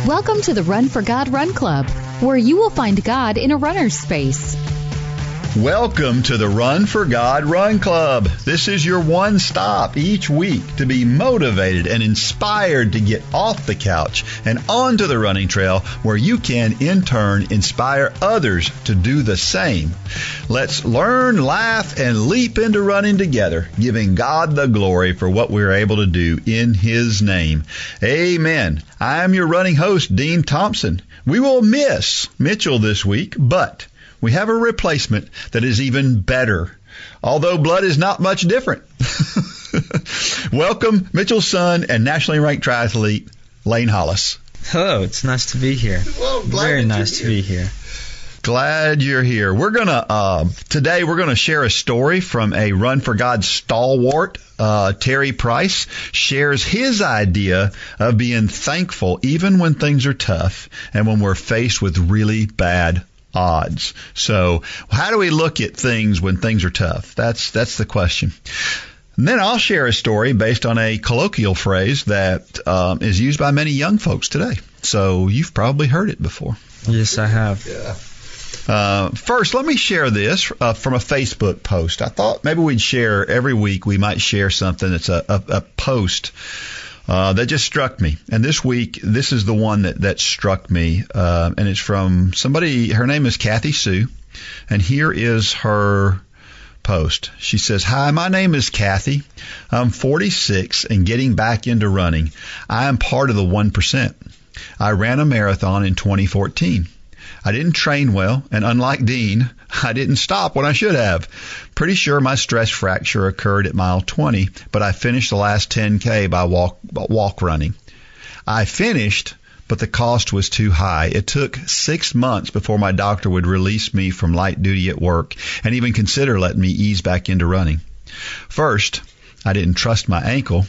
Welcome to the Run for God Run Club, where you will find God in a runner's space. Welcome to the Run for God Run Club. This is your one stop each week to be motivated and inspired to get off the couch and onto the running trail, where you can in turn inspire others to do the same. Let's learn, laugh, and leap into running together, giving God the glory for what we're able to do in His name. Amen. I'm your running host, Dean Thompson. We will miss Mitchell this week, but we have a replacement that is even better, although blood is not much different. Welcome, Mitchell's son and nationally ranked triathlete, Lane Hollis. Hello, it's nice to be here. Well, Very nice to be here. Glad you're here. We're today we're gonna share a story from a Run for God stalwart. Terry Price shares his idea of being thankful even when things are tough and when we're faced with really bad odds. So how do we look at things when things are tough? That's the question. And then I'll share a story based on a colloquial phrase that is used by many young folks today. So you've probably heard it before. Yes, I have. Yeah. First, let me share this from a Facebook post. I thought maybe we'd share every week. We might share something that's a post that just struck me. And this week, this is the one that struck me. And it's from somebody, her name is Kathy Sue. And here is her post. She says, "Hi, my name is Kathy. I'm 46 and getting back into running. I am part of the 1%. I ran a marathon in 2014. I didn't train well, and unlike Dean, I didn't stop when I should have. Pretty sure my stress fracture occurred at mile 20, but I finished the last 10K by walk running. I finished, but the cost was too high. It took 6 months before my doctor would release me from light duty at work and even consider letting me ease back into running. First, I didn't trust my ankle.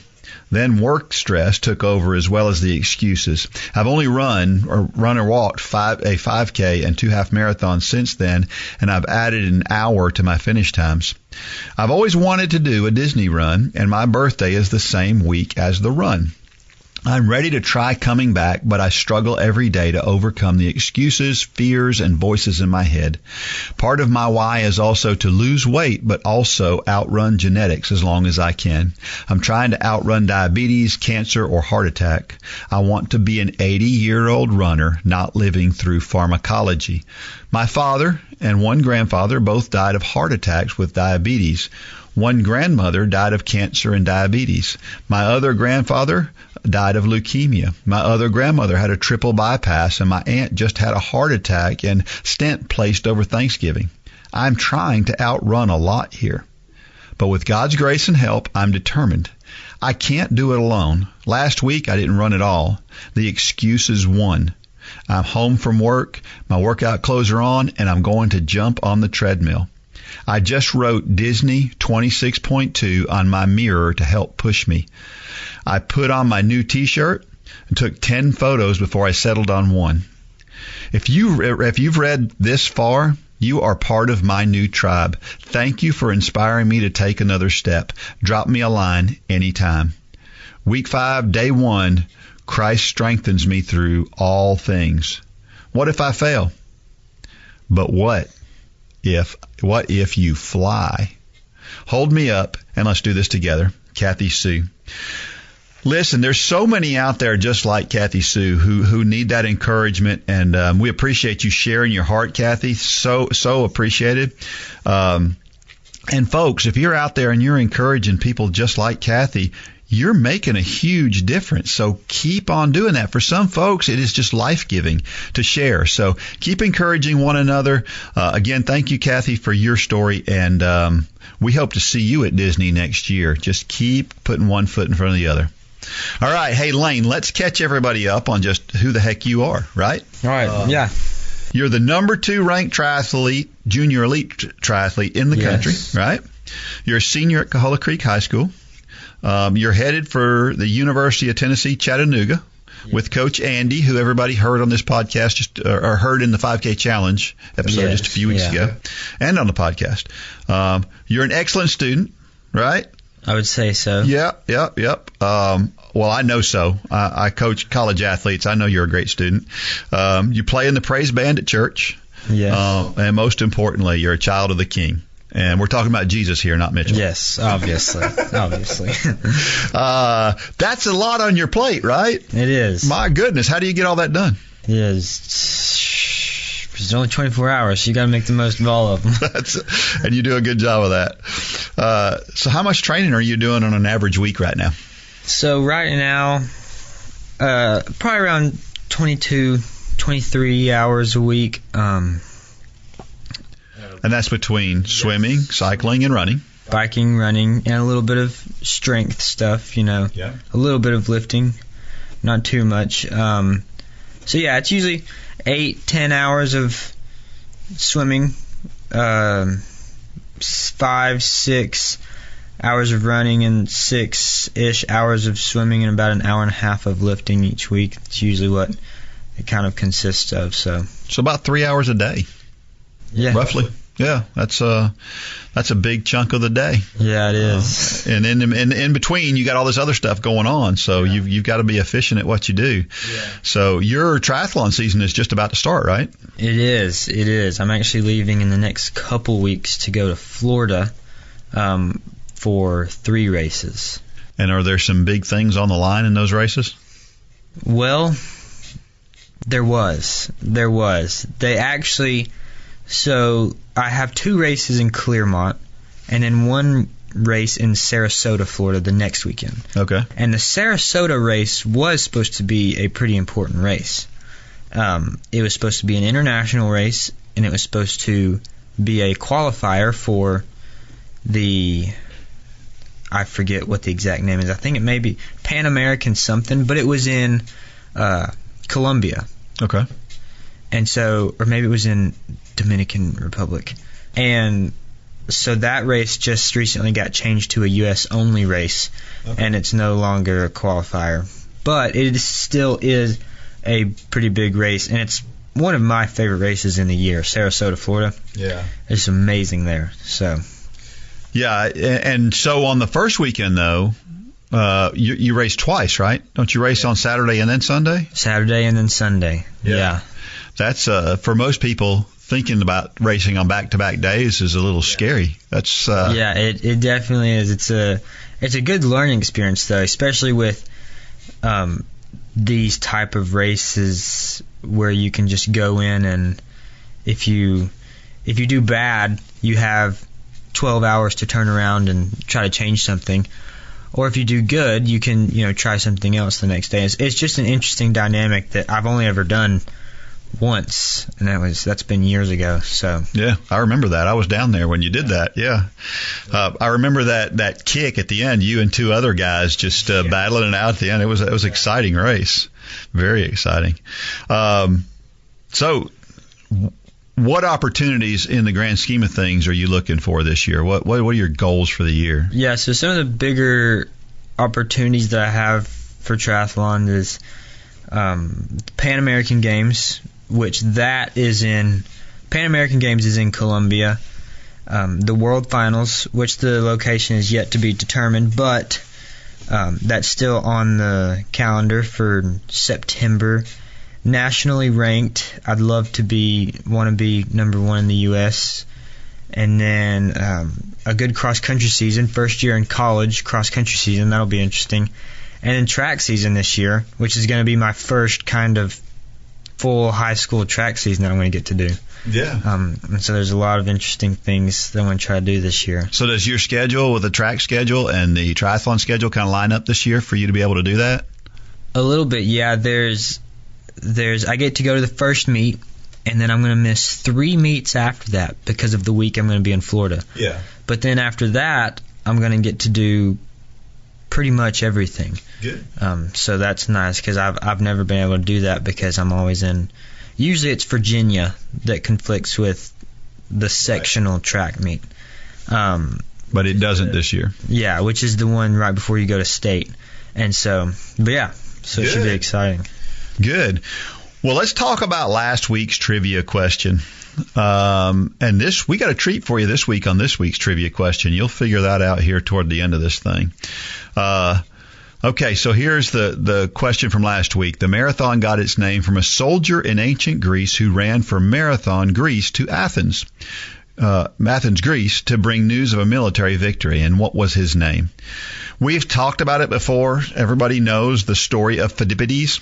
Then work stress took over, as well as the excuses. I've only run or walked a 5K and 2 half marathons since then, and I've added an hour to my finish times. I've always wanted to do a Disney run, and my birthday is the same week as the run. I'm ready to try coming back, but I struggle every day to overcome the excuses, fears, and voices in my head. Part of my why is also to lose weight, but also outrun genetics as long as I can. I'm trying to outrun diabetes, cancer, or heart attack. I want to be an 80-year-old runner, not living through pharmacology. My father and one grandfather both died of heart attacks with diabetes. One grandmother died of cancer and diabetes. My other grandfather died of leukemia. My other grandmother had a triple bypass, and my aunt just had a heart attack and stent placed over Thanksgiving. I'm trying to outrun a lot here. But with God's grace and help, I'm determined. I can't do it alone. Last week, I didn't run at all. The excuses won. I'm home from work, my workout clothes are on, and I'm going to jump on the treadmill. I just wrote Disney 26.2 on my mirror to help push me. I put on my new T-shirt and took 10 photos before I settled on one. If you've read this far, you are part of my new tribe. Thank you for inspiring me to take another step. Drop me a line anytime. Week 5, day 1, Christ strengthens me through all things. What if I fail? But what if you fly? Hold me up and let's do this together. Kathy Sue. Listen, there's so many out there just like Kathy Sue who need that encouragement, and we appreciate you sharing your heart, Kathy. So appreciated. And folks, if you're out there and you're encouraging people just like Kathy, you're making a huge difference. So keep on doing that. For some folks, it is just life-giving to share. So keep encouraging one another. Again, thank you, Kathy, for your story. And we hope to see you at Disney next year. Just keep putting one foot in front of the other. All right. Hey, Lane, let's catch everybody up on just who the heck you are, right? All right. Yeah. You're the number 2 ranked triathlete, junior elite triathlete in the country, right? You're a senior at Colloquial Creek High School. You're headed for the University of Tennessee, Chattanooga, with Coach Andy, who everybody heard on this podcast, or heard in the 5K Challenge episode just a few weeks ago, and on the podcast. You're an excellent student, right? I would say so. Yep. Well, I know so. I coach college athletes. I know you're a great student. You play in the praise band at church. Yes. And most importantly, you're a child of the King. And we're talking about Jesus here, not Mitchell. Yes, obviously. That's a lot on your plate, right? It is. My goodness, how do you get all that done? It is. It's only 24 hours, so you got to make the most of all of them. And you do a good job of that. So how much training are you doing on an average week right now? So right now, probably around 22, 23 hours a week. And that's between swimming, cycling, and running. Biking, running, and a little bit of strength stuff, A little bit of lifting, not too much. So yeah, it's usually 8-10 hours of swimming, 5-6 hours of running, and 6-ish hours of swimming, and about an hour and a half of lifting each week. It's usually what it kind of consists of. So about 3 hours a day. Yeah. Roughly. Yeah, that's a big chunk of the day. Yeah, it is. And in between, you got all this other stuff going on, so you've got to be efficient at what you do. Yeah. So your triathlon season is just about to start, right? It is. I'm actually leaving in the next couple weeks to go to Florida for 3 races. And are there some big things on the line in those races? Well, there was. They actually. So I have 2 races in Clearmont, and then 1 race in Sarasota, Florida, the next weekend. Okay. And the Sarasota race was supposed to be a pretty important race. It was supposed to be an international race, and it was supposed to be a qualifier for I forget what the exact name is. I think it may be Pan American something, but it was in Colombia. Okay. And so, or maybe it was in Dominican Republic. And so that race just recently got changed to a U.S. only race, and it's no longer a qualifier. But it still is a pretty big race, and it's one of my favorite races in the year, Sarasota, Florida. Yeah. It's amazing there. So. Yeah, and so on the first weekend, though, you race twice, right? Don't you race on Saturday and then Sunday? Saturday and then Sunday, yeah. That's, for most people, thinking about racing on back-to-back days is a little scary. That's yeah, it definitely is. It's a good learning experience, though, especially with these type of races where you can just go in, and if you do bad, you have 12 hours to turn around and try to change something. Or if you do good, you can try something else the next day. It's just an interesting dynamic that I've only ever done once, and that's been years ago. So yeah, I remember that. I was down there when you did that. Yeah, I remember that kick at the end. You and 2 other guys just battling it out at the end. It was an exciting race, very exciting. So, what opportunities in the grand scheme of things are you looking for this year? What are your goals for the year? Yeah, so some of the bigger opportunities that I have for triathlon is Pan American Games, which Pan American Games is in Colombia. The World Finals, which the location is yet to be determined, but that's still on the calendar for September. Nationally ranked, I'd love to want to be number 1 in the U.S. And then a good cross-country season, first year in college cross-country season, that'll be interesting. And then track season this year, which is going to be my first kind of full high school track season that I'm going to get to do. Yeah. And so there's a lot of interesting things that I'm going to try to do this year. So does your schedule with the track schedule and the triathlon schedule kind of line up this year for you to be able to do that? A little bit, yeah. I get to go to the first meet, and then I'm going to miss 3 meets after that because of the week I'm going to be in Florida. Yeah. But then after that, I'm going to get to do pretty much everything. Good. So that's nice because I've never been able to do that because I'm always in. Usually it's Virginia that conflicts with the sectional track meet. But it doesn't this year. Yeah, which is the one right before you go to state. And so, but yeah, so it should be exciting. Good. Well, let's talk about last week's trivia question. And we got a treat for you this week on this week's trivia question. You'll figure that out here toward the end of this thing. Okay, so here's the question from last week. The marathon got its name from a soldier in ancient Greece who ran from Marathon, Greece to Athens, Greece, to bring news of a military victory. And what was his name? We've talked about it before. Everybody knows the story of Phidippides.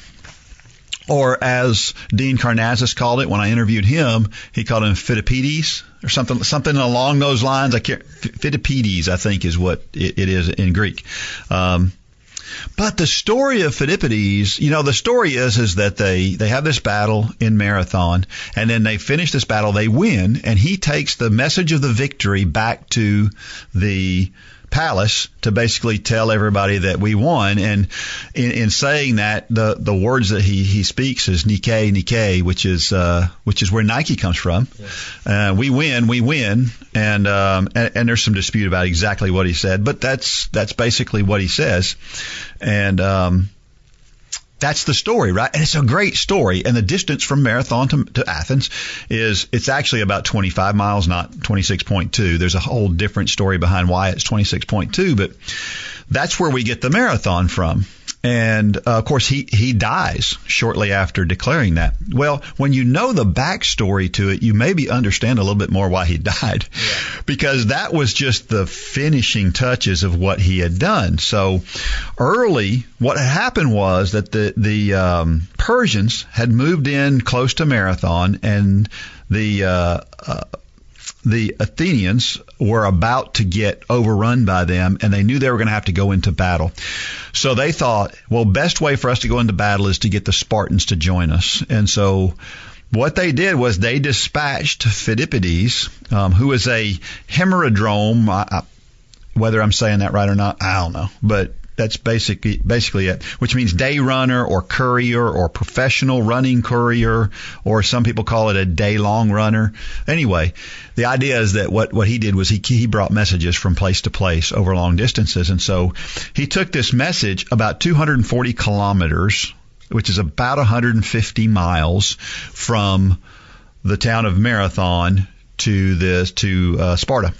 Or as Dean Karnazes called it when I interviewed him, he called him Phidippides or something along those lines. Phidippides, I think, is what it is in Greek. But the story of Phidippides, the story is that they have this battle in Marathon, and then they finish this battle, they win, and he takes the message of the victory back to the palace to basically tell everybody that we won. And in saying that, the words that he speaks is Nike, Nike, which is where Nike comes from. Yeah. We win, and there's some dispute about exactly what he said, but that's basically what he says. And that's the story, right? And it's a great story. And the distance from Marathon to Athens it's actually about 25 miles, not 26.2. There's a whole different story behind why it's 26.2, but that's where we get the marathon from. And, of course, he dies shortly after declaring that. Well, when you know the backstory to it, you maybe understand a little bit more why he died. Yeah. Because that was just the finishing touches of what he had done. So early, what had happened was that the Persians had moved in close to Marathon, and the Athenians were about to get overrun by them, and they knew they were going to have to go into battle. So they thought, well, best way for us to go into battle is to get the Spartans to join us. And so what they did was they dispatched Phidippides, who is a hemerodrome. Whether I'm saying that right or not, I don't know. But that's basically it, which means day runner or courier or professional running courier, or some people call it a day-long runner. Anyway, the idea is that what he did was he brought messages from place to place over long distances. And so he took this message about 240 kilometers, which is about 150 miles from the town of Marathon to Sparta.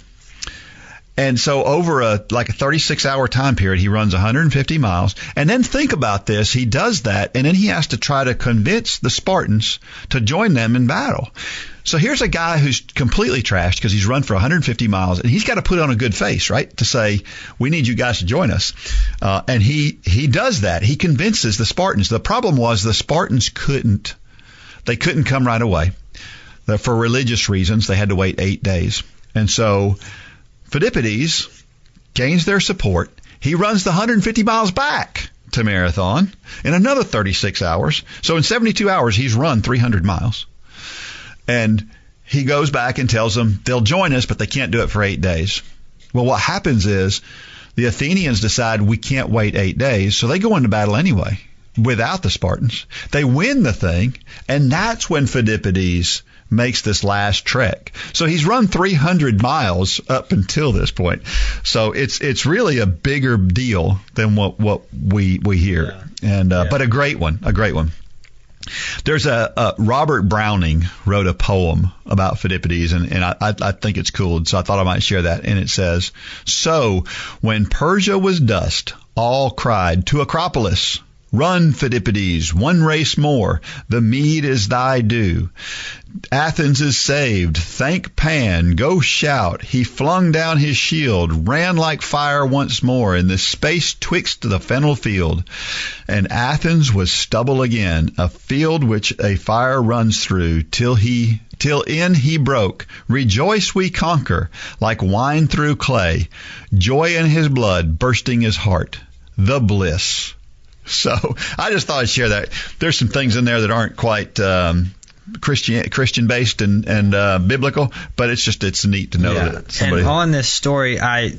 And so over a 36-hour time period, he runs 150 miles. And then think about this. He does that, and then he has to try to convince the Spartans to join them in battle. So here's a guy who's completely trashed because he's run for 150 miles, and he's got to put on a good face, right, to say, we need you guys to join us. And he does that. He convinces the Spartans. The problem was the Spartans couldn't come right away. For religious reasons, they had to wait 8 days. And so Phidippides gains their support. He runs the 150 miles back to Marathon in another 36 hours. So in 72 hours, he's run 300 miles. And he goes back and tells them they'll join us, but they can't do it for 8 days. Well, what happens is the Athenians decide we can't wait 8 days, so they go into battle anyway without the Spartans. They win the thing, and that's when Phidippides makes this last trek. So he's run 300 miles up until this point. So it's really a bigger deal than what we hear. Yeah. And but a great one. There's Robert Browning wrote a poem about Phidippides, and I think it's cool, so I thought I might share that. And it says, "So when Persia was dust, all cried to Acropolis, 'Run, Phidippides, one race more, the meed is thy due. Athens is saved, thank Pan, go shout. He flung down his shield, ran like fire once more in the space twixt the fennel field. And Athens was stubble again, a field which a fire runs through, till in he broke. Rejoice we conquer, like wine through clay. Joy in his blood, bursting his heart, the bliss.'" So I just thought I'd share that. There's some things in there that aren't quite Christian based and biblical, but it's neat to know that somebody. And on this story,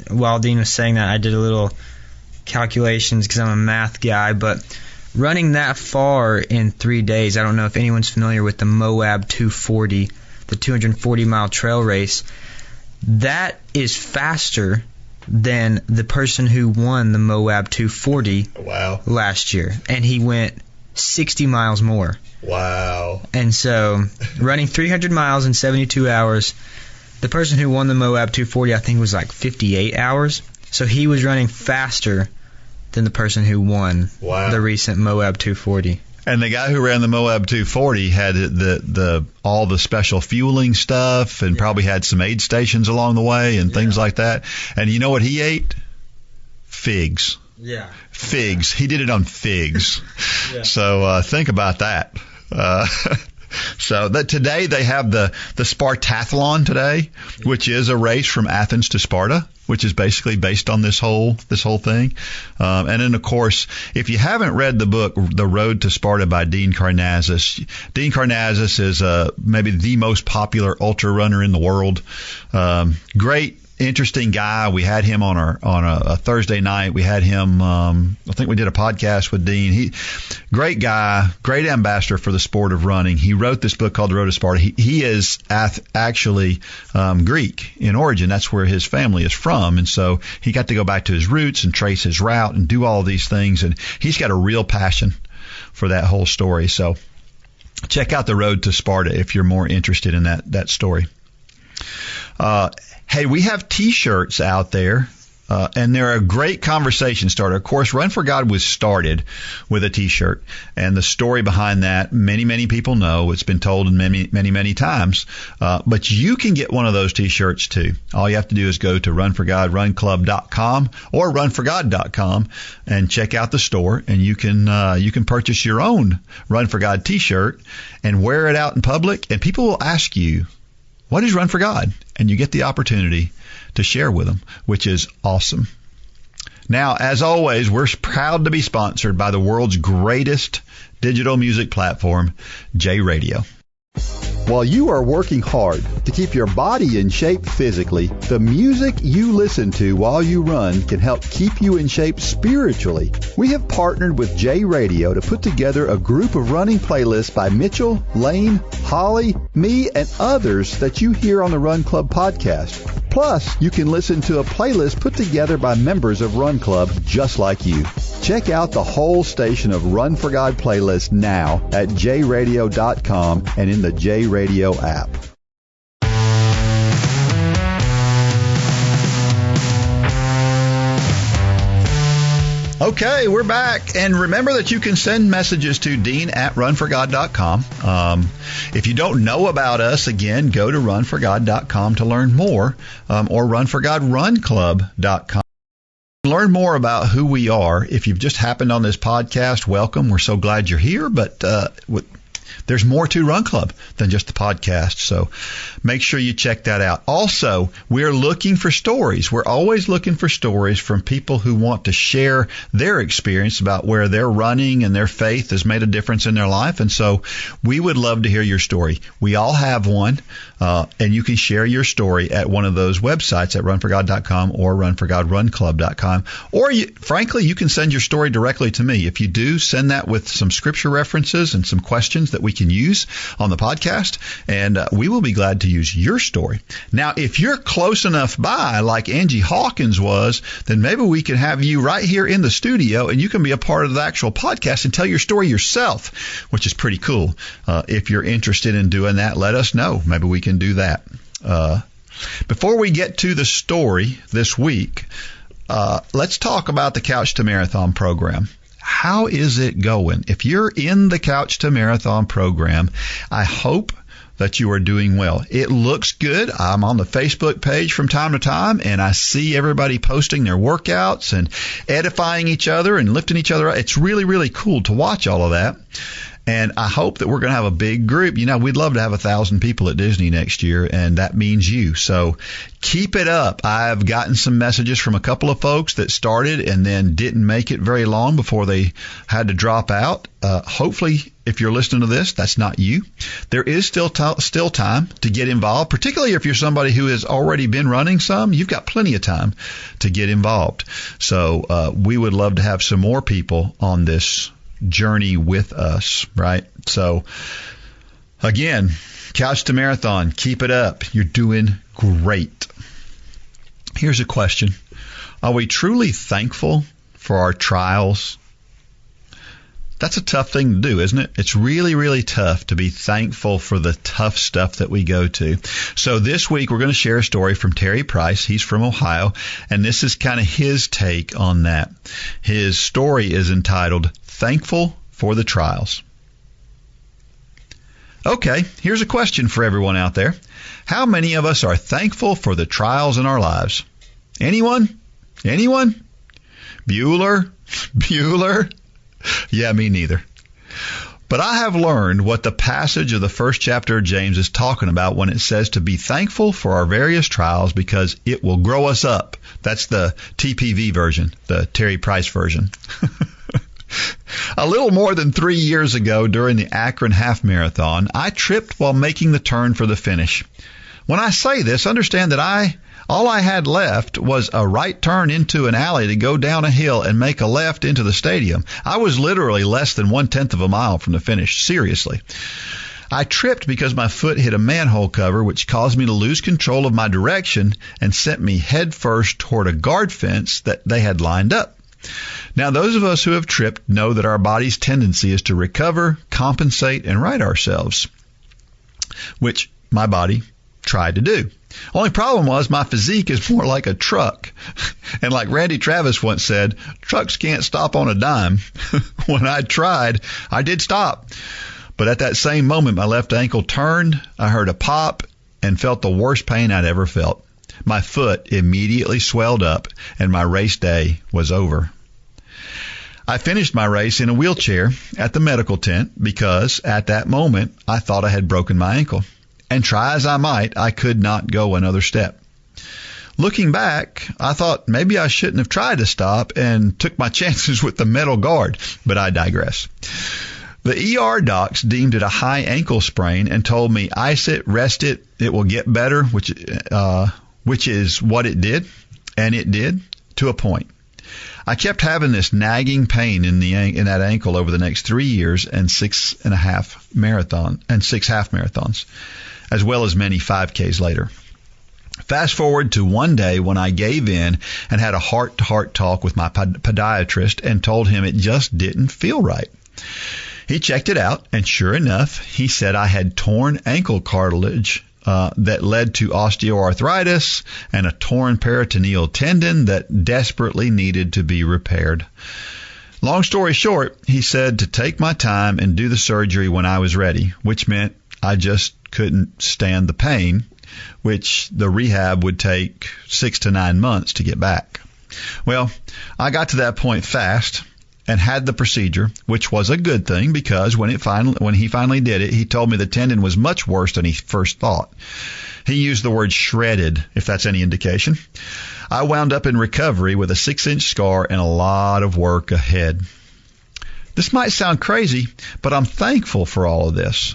while Dean was saying that, I did a little calculations because I'm a math guy, but running that far in 3 days, I don't know if anyone's familiar with the Moab 240, the 240-mile trail race. That is faster than the person who won the Moab 240 last year. And he went 60 miles more. Wow. And so running 300 miles in 72 hours, the person who won the Moab 240, I think, was like 58 hours. So he was running faster than the person who won the recent Moab 240. And the guy who ran the Moab 240 had all the special fueling stuff and probably had some aid stations along the way and things like that. And you know what he ate? Figs. Yeah. Figs. He did it on figs. So think about that. So that today they have the Spartathlon today, which is a race from Athens to Sparta, which is basically based on this whole thing. And then, of course, if you haven't read the book The Road to Sparta by Dean Karnazes is maybe the most popular ultra runner in the world. Great, interesting guy. We had him on a Thursday night. We had him. I think we did a podcast with Dean. Great guy, great ambassador for the sport of running. He wrote this book called The Road to Sparta. He is actually Greek in origin. That's where his family is from, and so he got to go back to his roots and trace his route and do all these things. And he's got a real passion for that whole story. So check out The Road to Sparta if you're more interested in that story. Hey, we have T-shirts out there, and they're a great conversation starter. Of course, Run for God was started with a T-shirt, and the story behind that, many people know. It's been told many times, but you can get one of those T-shirts too. All you have to do is go to runforgodrunclub.com or runforgod.com and check out the store, and you can purchase your own Run for God T-shirt and wear it out in public, and people will ask you, what is Run for God? And you get the opportunity to share with them, which is awesome. Now, as always, we're proud to be sponsored by the world's greatest digital music platform, J Radio. While you are working hard to keep your body in shape physically, the music you listen to while you run can help keep you in shape spiritually. We have partnered with J Radio to put together a group of running playlists by Mitchell, Lane, Holly, me, and others that you hear on the Run Club podcast. Plus, you can listen to a playlist put together by members of Run Club just like you. Check out the whole station of Run for God playlists now at jradio.com and in the J Radio app. Okay, we're back. And remember that you can send messages to Dean at runforgod.com. If you don't know about us, again, go to runforgod.com to learn more, or runforgodrunclub.com. Learn more about who we are. If you've just happened on this podcast, welcome. We're so glad you're here, but there's more to Run Club than just the podcast, so make sure you check that out. Also, we're looking for stories. We're always looking for stories from people who want to share their experience about where their running and their faith has made a difference in their life, and so we would love to hear your story. We all have one, and you can share your story at one of those websites at runforgod.com or runforgodrunclub.com, or frankly, you can send your story directly to me. If you do, send that with some scripture references and some questions that we can use on the podcast, and we will be glad to use your story. Now, if you're close enough by, like Angie Hawkins was, then maybe we can have you right here in the studio, and you can be a part of the actual podcast and tell your story yourself, which is pretty cool. If you're interested in doing that, let us know. Maybe we can do that. Before we get to the story this week, let's talk about the Couch to Marathon program. How is it going? If you're in the Couch to Marathon program, I hope that you are doing well. It looks good. I'm on the Facebook page from time to time, and I see everybody posting their workouts and edifying each other and lifting each other up. It's really, really cool to watch all of that. And I hope that we're going to have a big group. You know, we'd love to have 1,000 people at Disney next year, and that means you. So keep it up. I've gotten some messages from a couple of folks that started and then didn't make it very long before they had to drop out. Hopefully, if you're listening to this, that's not you. There is still time to get involved, particularly if you're somebody who has already been running some. You've got plenty of time to get involved. So we would love to have some more people on this journey with us, right? So again, Couch to Marathon, keep it up. You're doing great. Here's a question. Are we truly thankful for our trials? That's a tough thing to do, isn't it? It's really, really tough to be thankful for the tough stuff that we go to. So this week we're going to share a story from Terry Price. He's from Ohio, and this is kind of his take on that. His story is entitled, Thankful for the Trials. Okay, here's a question for everyone out there. How many of us are thankful for the trials in our lives? Anyone? Anyone? Bueller? Yeah, me neither. But I have learned what the passage of the first chapter of James is talking about when it says to be thankful for our various trials because it will grow us up. That's the TPV version, the Terry Price version. A little more than 3 years ago during the Akron Half Marathon, I tripped while making the turn for the finish. When I say this, understand that all I had left was a right turn into an alley to go down a hill and make a left into the stadium. I was literally less than 1/10 of a mile from the finish. Seriously. I tripped because my foot hit a manhole cover, which caused me to lose control of my direction and sent me head first toward a guard fence that they had lined up. Now, those of us who have tripped know that our body's tendency is to recover, compensate, and right ourselves, which my body tried to do. Only problem was my physique is more like a truck. And like Randy Travis once said, trucks can't stop on a dime. When I tried, I did stop. But at that same moment, my left ankle turned, I heard a pop, and felt the worst pain I'd ever felt. My foot immediately swelled up, and my race day was over. I finished my race in a wheelchair at the medical tent because at that moment I thought I had broken my ankle. And try as I might, I could not go another step. Looking back, I thought maybe I shouldn't have tried to stop and took my chances with the metal guard, but I digress. The ER docs deemed it a high ankle sprain and told me, ice it, rest it, it will get better, which is what it did, and it did to a point. I kept having this nagging pain in that ankle over the next 3 years and 6 half marathons, as well as many 5Ks later. Fast forward to one day when I gave in and had a heart-to-heart talk with my podiatrist and told him it just didn't feel right. He checked it out, and sure enough, he said I had torn ankle cartilage that led to osteoarthritis and a torn peritoneal tendon that desperately needed to be repaired. Long story short, he said to take my time and do the surgery when I was ready, which meant I just couldn't stand the pain, which the rehab would take 6 to 9 months to get back. Well, I got to that point fast and had the procedure, which was a good thing because when he finally did it, he told me the tendon was much worse than he first thought. He used the word shredded, if that's any indication. I wound up in recovery with a 6-inch scar and a lot of work ahead. This might sound crazy, but I'm thankful for all of this.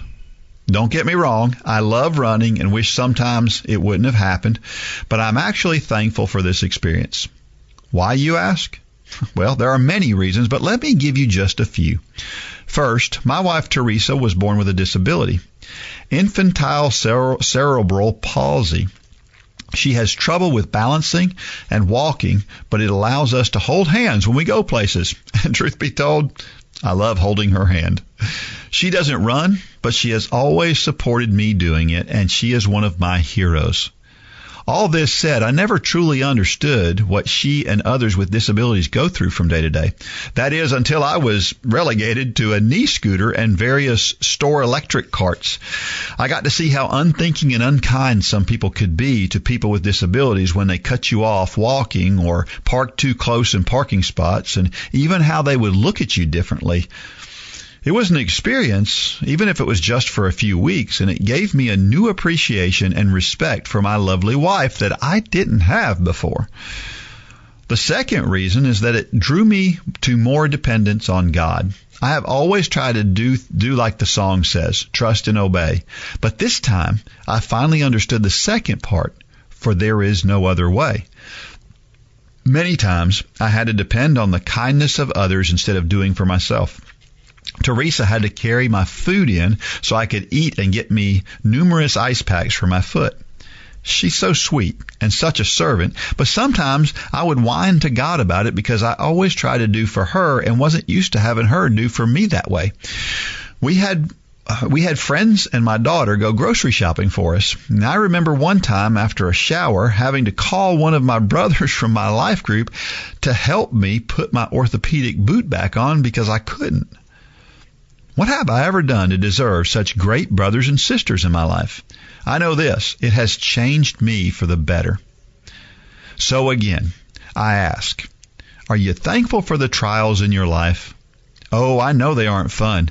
Don't get me wrong, I love running and wish sometimes it wouldn't have happened, but I'm actually thankful for this experience. Why, you ask? Well, there are many reasons, but let me give you just a few. First, my wife Teresa was born with a disability, infantile cerebral palsy. She has trouble with balancing and walking, but it allows us to hold hands when we go places. And truth be told, I love holding her hand. She doesn't run, but she has always supported me doing it, and she is one of my heroes. All this said, I never truly understood what she and others with disabilities go through from day to day. That is, until I was relegated to a knee scooter and various store electric carts. I got to see how unthinking and unkind some people could be to people with disabilities when they cut you off walking or park too close in parking spots, and even how they would look at you differently. It was an experience, even if it was just for a few weeks, and it gave me a new appreciation and respect for my lovely wife that I didn't have before. The second reason is that it drew me to more dependence on God. I have always tried to do like the song says, trust and obey. But this time, I finally understood the second part, for there is no other way. Many times, I had to depend on the kindness of others instead of doing for myself. Teresa had to carry my food in so I could eat and get me numerous ice packs for my foot. She's so sweet and such a servant, but sometimes I would whine to God about it because I always tried to do for her and wasn't used to having her do for me that way. We had friends and my daughter go grocery shopping for us. And I remember one time after a shower having to call one of my brothers from my life group to help me put my orthopedic boot back on because I couldn't. What have I ever done to deserve such great brothers and sisters in my life? I know this. It has changed me for the better. So again, I ask, are you thankful for the trials in your life? Oh, I know they aren't fun.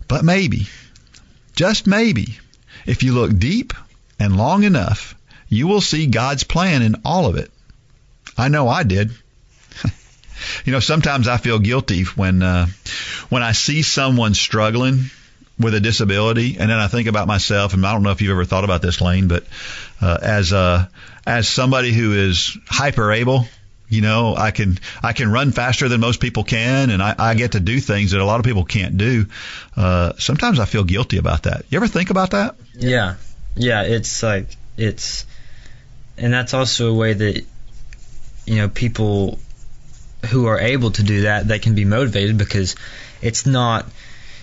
But maybe, just maybe, if you look deep and long enough, you will see God's plan in all of it. I know I did. Sometimes I feel guilty when I see someone struggling with a disability, and then I think about myself, and I don't know if you've ever thought about this, Lane, but as somebody who is hyper able, I can run faster than most people can, and I get to do things that a lot of people can't do. Sometimes I feel guilty about that. You ever think about that? Yeah. And that's also a way that people who are able to do that, they can be motivated, because it's not,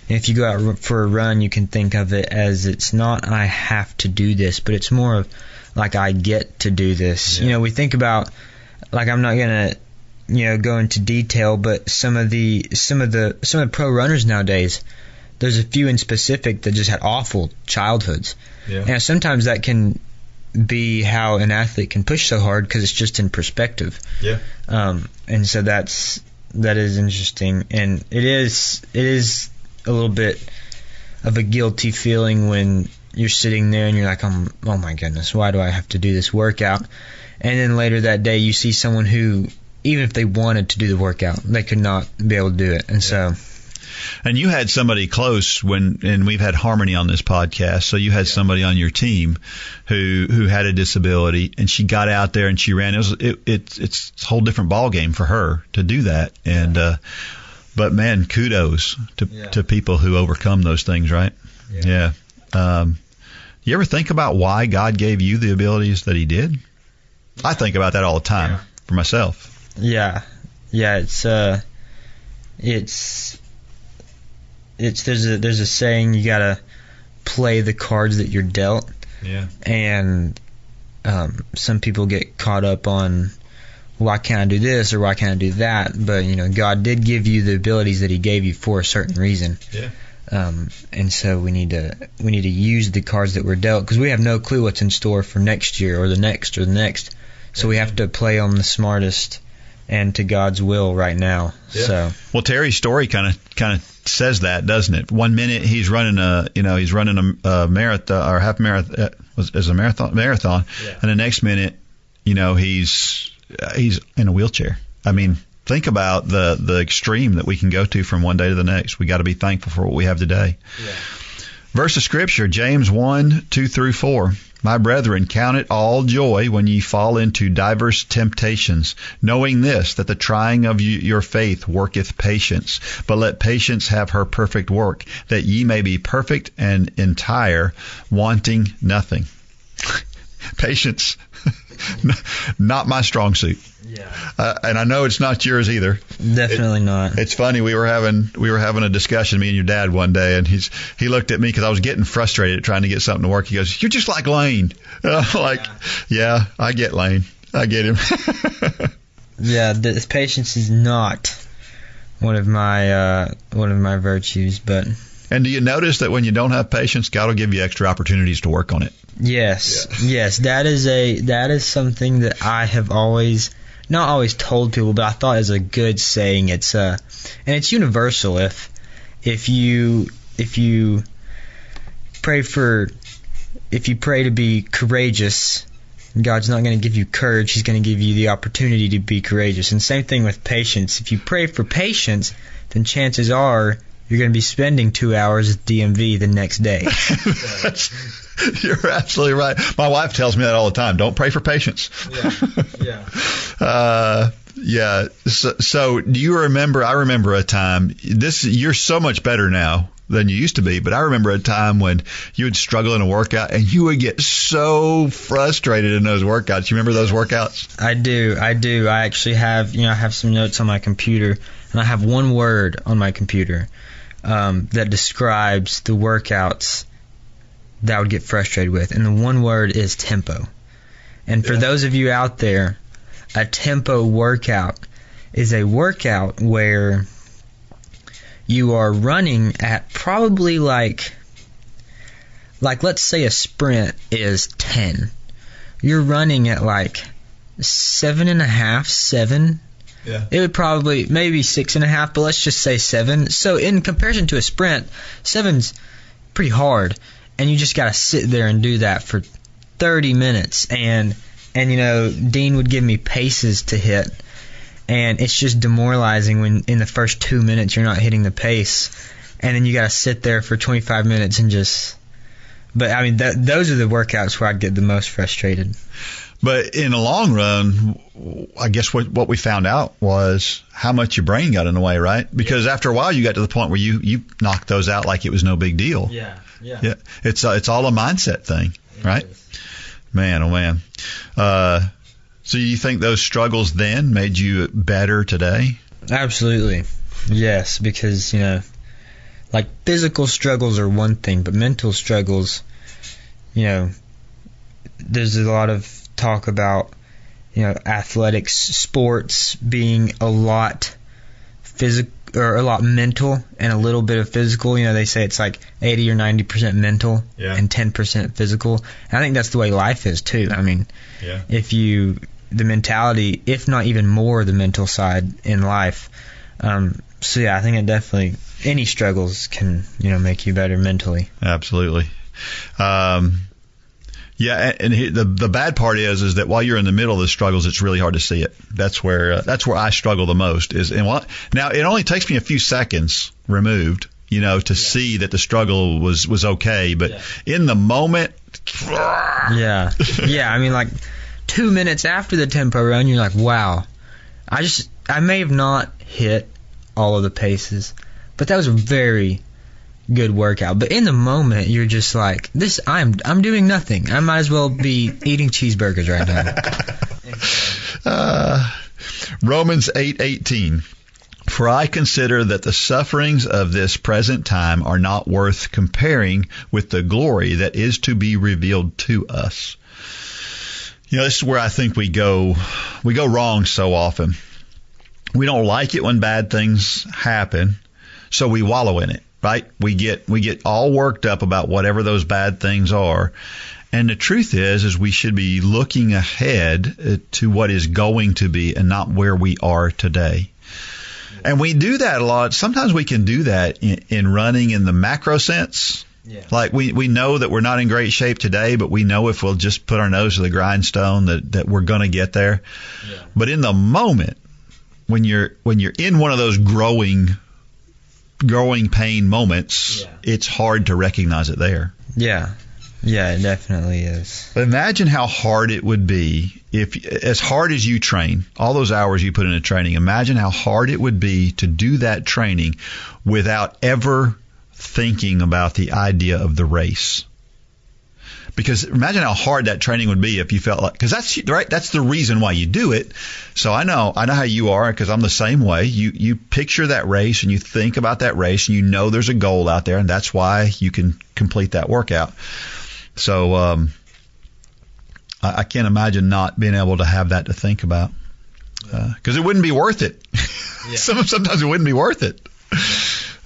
if you go out for a run, you can think of it as, it's not I have to do this, but it's more of like I get to do this. Yeah. We think about, like, I'm not gonna go into detail, but some of the pro runners nowadays, there's a few in specific that just had awful childhoods. Yeah. And sometimes that can be how an athlete can push so hard, because it's just in perspective. Yeah. And so that is interesting, and it is a little bit of a guilty feeling when you're sitting there and you're like, oh my goodness, why do I have to do this workout? And then later that day you see someone who, even if they wanted to do the workout, they could not be able to do it. And so. And you had somebody close and we've had Harmony on this podcast, so you had somebody on your team who had a disability, and she got out there and she ran. It's a whole different ball game for her to do that. And but man, kudos to people who overcome those things, right? Yeah. You ever think about why God gave you the abilities that He did? I think about that all the time for myself. Yeah. There's a saying, you gotta play the cards that you're dealt. Yeah. And some people get caught up on, why can't I do this or why can't I do that? But God did give you the abilities that He gave you for a certain reason. Yeah. And so we need to use the cards that we're dealt, because we have no clue what's in store for next year or the next or the next. So we have to play on the smartest and to God's will right now. Yeah. So, well, Terry's story kind of says that, doesn't it? 1 minute he's running a marathon or half marathon as a marathon, and the next minute, he's in a wheelchair. I mean, think about the extreme that we can go to from one day to the next. We got to be thankful for what we have today. yeah. Verse of Scripture, James 1:2-4. My brethren, count it all joy when ye fall into diverse temptations, knowing this, that the trying of your faith worketh patience. But let patience have her perfect work, that ye may be perfect and entire, wanting nothing. Patience, not my strong suit. Yeah. And I know it's not yours either. Definitely not. It's funny. We were having a discussion, me and your dad, one day, and he looked at me because I was getting frustrated trying to get something to work. He goes, "You're just like Lane." And I'm like, yeah, I get Lane. I get him. Yeah, this patience is not one of my virtues, but. And do you notice that when you don't have patience, God will give you extra opportunities to work on it? Yes, that is something that I have not always told people, but I thought is a good saying. It's and it's universal. If you pray to be courageous, God's not going to give you courage. He's going to give you the opportunity to be courageous. And same thing with patience. If you pray for patience, then chances are you're going to be spending 2 hours at DMV the next day. You're absolutely right. My wife tells me that all the time. Don't pray for patience. Yeah. So do you remember? I remember a time. You're so much better now than you used to be. But I remember a time when you would struggle in a workout and you would get so frustrated in those workouts. You remember those workouts? I do. I actually have, I have some notes on my computer, and I have one word on my computer that describes the workouts that I would get frustrated with. And the one word is tempo. And for those of you out there, a tempo workout is a workout where you are running at probably like let's say a sprint is 10. You're running at like 7.5, 7. Yeah. It would probably maybe 6.5, but let's just say 7. So in comparison to a sprint, 7's pretty hard, and you just got to sit there and do that for 30 minutes. And Dean would give me paces to hit. And it's just demoralizing when in the first 2 minutes you're not hitting the pace, and then you got to sit there for 25 minutes and just. But I mean, those are the workouts where I'd get the most frustrated. But in the long run, I guess what we found out was how much your brain got in the way, right? Because after a while, you got to the point where you knocked those out like it was no big deal. Yeah. It's all a mindset thing, right? Man, oh man. So you think those struggles then made you better today? Absolutely. Yes, because, like physical struggles are one thing, but mental struggles, there's a lot of talk about, athletics, sports being a lot physical or a lot mental and a little bit of physical. They say it's like 80 or 90% mental and 10% physical. And I think that's the way life is too. I mean, the mentality, if not even more, the mental side in life. So I think it definitely, any struggles can, make you better mentally. Absolutely. And the bad part is that while you're in the middle of the struggles, it's really hard to see it. That's where I struggle the most. Now it only takes me a few seconds removed, to see that the struggle was okay. But in the moment, I mean, like 2 minutes after the tempo run, you're like, wow, I may have not hit all of the paces, but that was a very good workout. But in the moment, you're just like, I'm doing nothing. I might as well be eating cheeseburgers right now. Romans 8:18. For I consider that the sufferings of this present time are not worth comparing with the glory that is to be revealed to us. This is where I think we go wrong so often. We don't like it when bad things happen, so we wallow in it, right? We get all worked up about whatever those bad things are. And the truth is we should be looking ahead to what is going to be and not where we are today. And we do that a lot. Sometimes we can do that in running in the macro sense. Yeah. Like we know that we're not in great shape today, but we know if we'll just put our nose to the grindstone that we're going to get there. Yeah. But in the moment, when you're in one of those growing pain moments, it's hard to recognize it there. Yeah. Yeah, it definitely is. Imagine how hard it would be if, as hard as you train, all those hours you put into training, imagine how hard it would be to do that training without ever thinking about the idea of the race. Because imagine how hard that training would be if you felt like, because that's the reason why you do it. So I know how you are, because I'm the same way. You picture that race and you think about that race and you know there's a goal out there, and that's why you can complete that workout. So I can't imagine not being able to have that to think about, because it wouldn't be worth it. Yeah. Sometimes it wouldn't be worth it.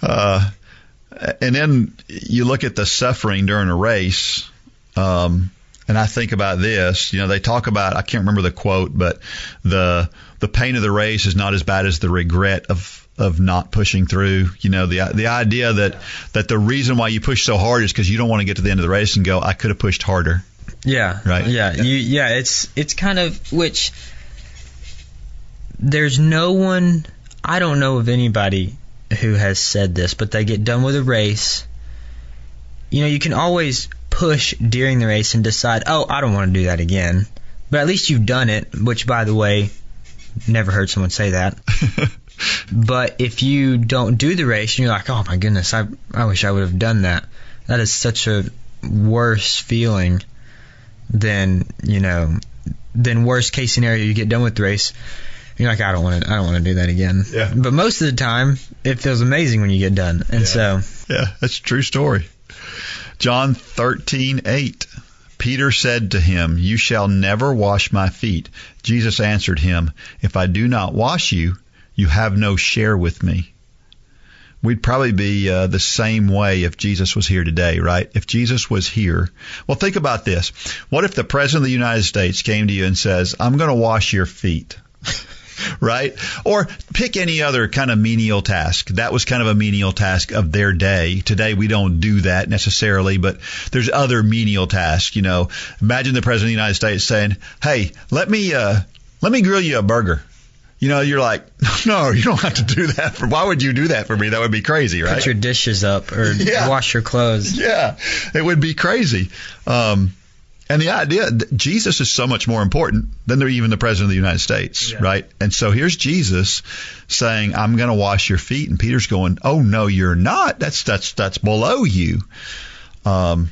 And then you look at the suffering during a race, and I think about this. They talk about, I can't remember the quote, but the pain of the race is not as bad as the regret of not pushing through. The idea that the reason why you push so hard is because you don't want to get to the end of the race and go, I could have pushed harder. Yeah. Right. Yeah. It's kind of, which there's no one, I don't know of anybody who has said this, but they get done with a race. You can always push during the race and decide, I don't want to do that again. But at least you've done it, which, by the way, never heard someone say that. But if you don't do the race and you're like, oh my goodness, I wish I would have done that. That is such a worse feeling than worst case scenario. You get done with the race, you're like, I don't want to do that again. Yeah. But most of the time, it feels amazing when you get done. And yeah, that's a true story. John 13:8. Peter said to him, "You shall never wash my feet." Jesus answered him, "If I do not wash you, you have no share with me." We'd probably be the same way if Jesus was here today, right? If Jesus was here. Well, think about this. What if the President of the United States came to you and says, "I'm going to wash your feet"? Right? Or pick any other kind of menial task. That was kind of a menial task of their day. Today we don't do that necessarily, but there's other menial tasks. Imagine the President of the United States saying, "Hey, let me grill you a burger." You're like, "No, you don't have to do that. Why would you do that for me? That would be crazy, right?" Put your dishes up or wash your clothes. Yeah, it would be crazy. And the idea that Jesus is so much more important than even the President of the United States, right? And so here's Jesus saying, "I'm going to wash your feet," and Peter's going, "Oh no, you're not. That's below you." But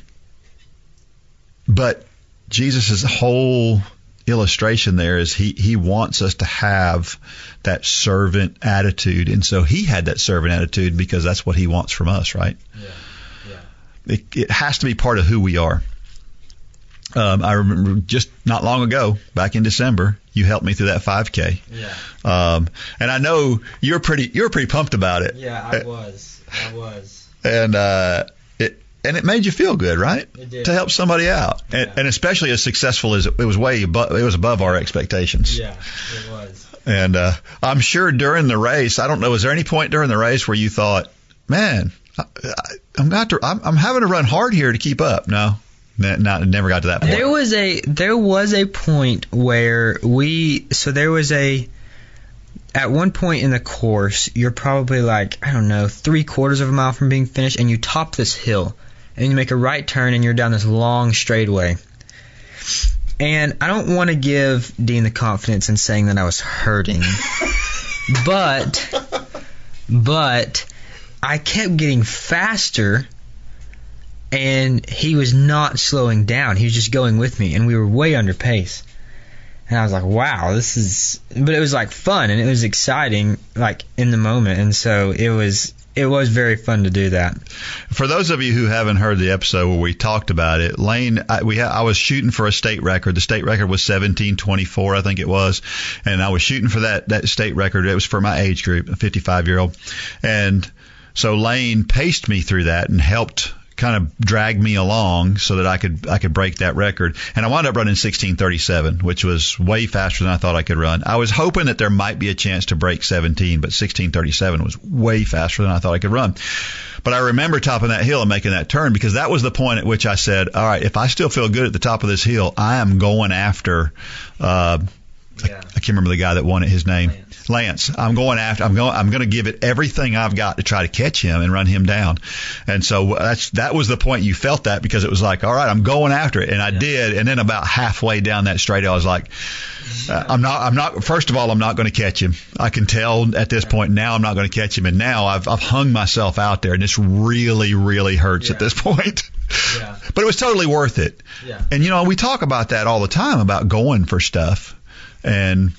Jesus' whole illustration there is he wants us to have that servant attitude, and so he had that servant attitude because that's what he wants from us, right? It has to be part of who we are. I remember just not long ago, back in December, you helped me through that 5K. And I know you were pretty pumped about it. Yeah, I was. And it made you feel good, right? It did. To help somebody out, and especially as successful as it was above our expectations. Yeah, it was. And I'm sure during the race, I don't know, was there any point during the race where you thought, "Man, I'm having to run hard here to keep up"? No. Never got to that point. There was a point where at one point in the course, you're probably like, I don't know, 3/4 of a mile from being finished, and you top this hill, and you make a right turn, and you're down this long straightaway. And I don't want to give Dean the confidence in saying that I was hurting, but I kept getting faster. And he was not slowing down. He was just going with me, and we were way under pace. And I was like, wow, but it was like fun, and it was exciting, like in the moment. And so it was very fun to do that. For those of you who haven't heard the episode where we talked about it, Lane, I was shooting for a state record. The state record was 17:24, I think it was. And I was shooting for that state record. It was for my age group, a 55-year-old. And so Lane paced me through that and helped kind of dragged me along so that I could break that record. And I wound up running 16:37, which was way faster than I thought I could run. I was hoping that there might be a chance to break 17, but 16:37 was way faster than I thought I could run. But I remember topping that hill and making that turn because that was the point at which I said, all right, if I still feel good at the top of this hill, I am going after I can't remember the guy that won it, his name. Lance. I'm going to give it everything I've got to try to catch him and run him down. And so that was the point you felt that because it was like, all right, I'm going after it. And I did. And then about halfway down that straight, I was like, first of all, I'm not going to catch him. I can tell at this point now I'm not going to catch him. And now I've hung myself out there and this really, really hurts at this point. Yeah. But it was totally worth it. Yeah. And we talk about that all the time about going for stuff. And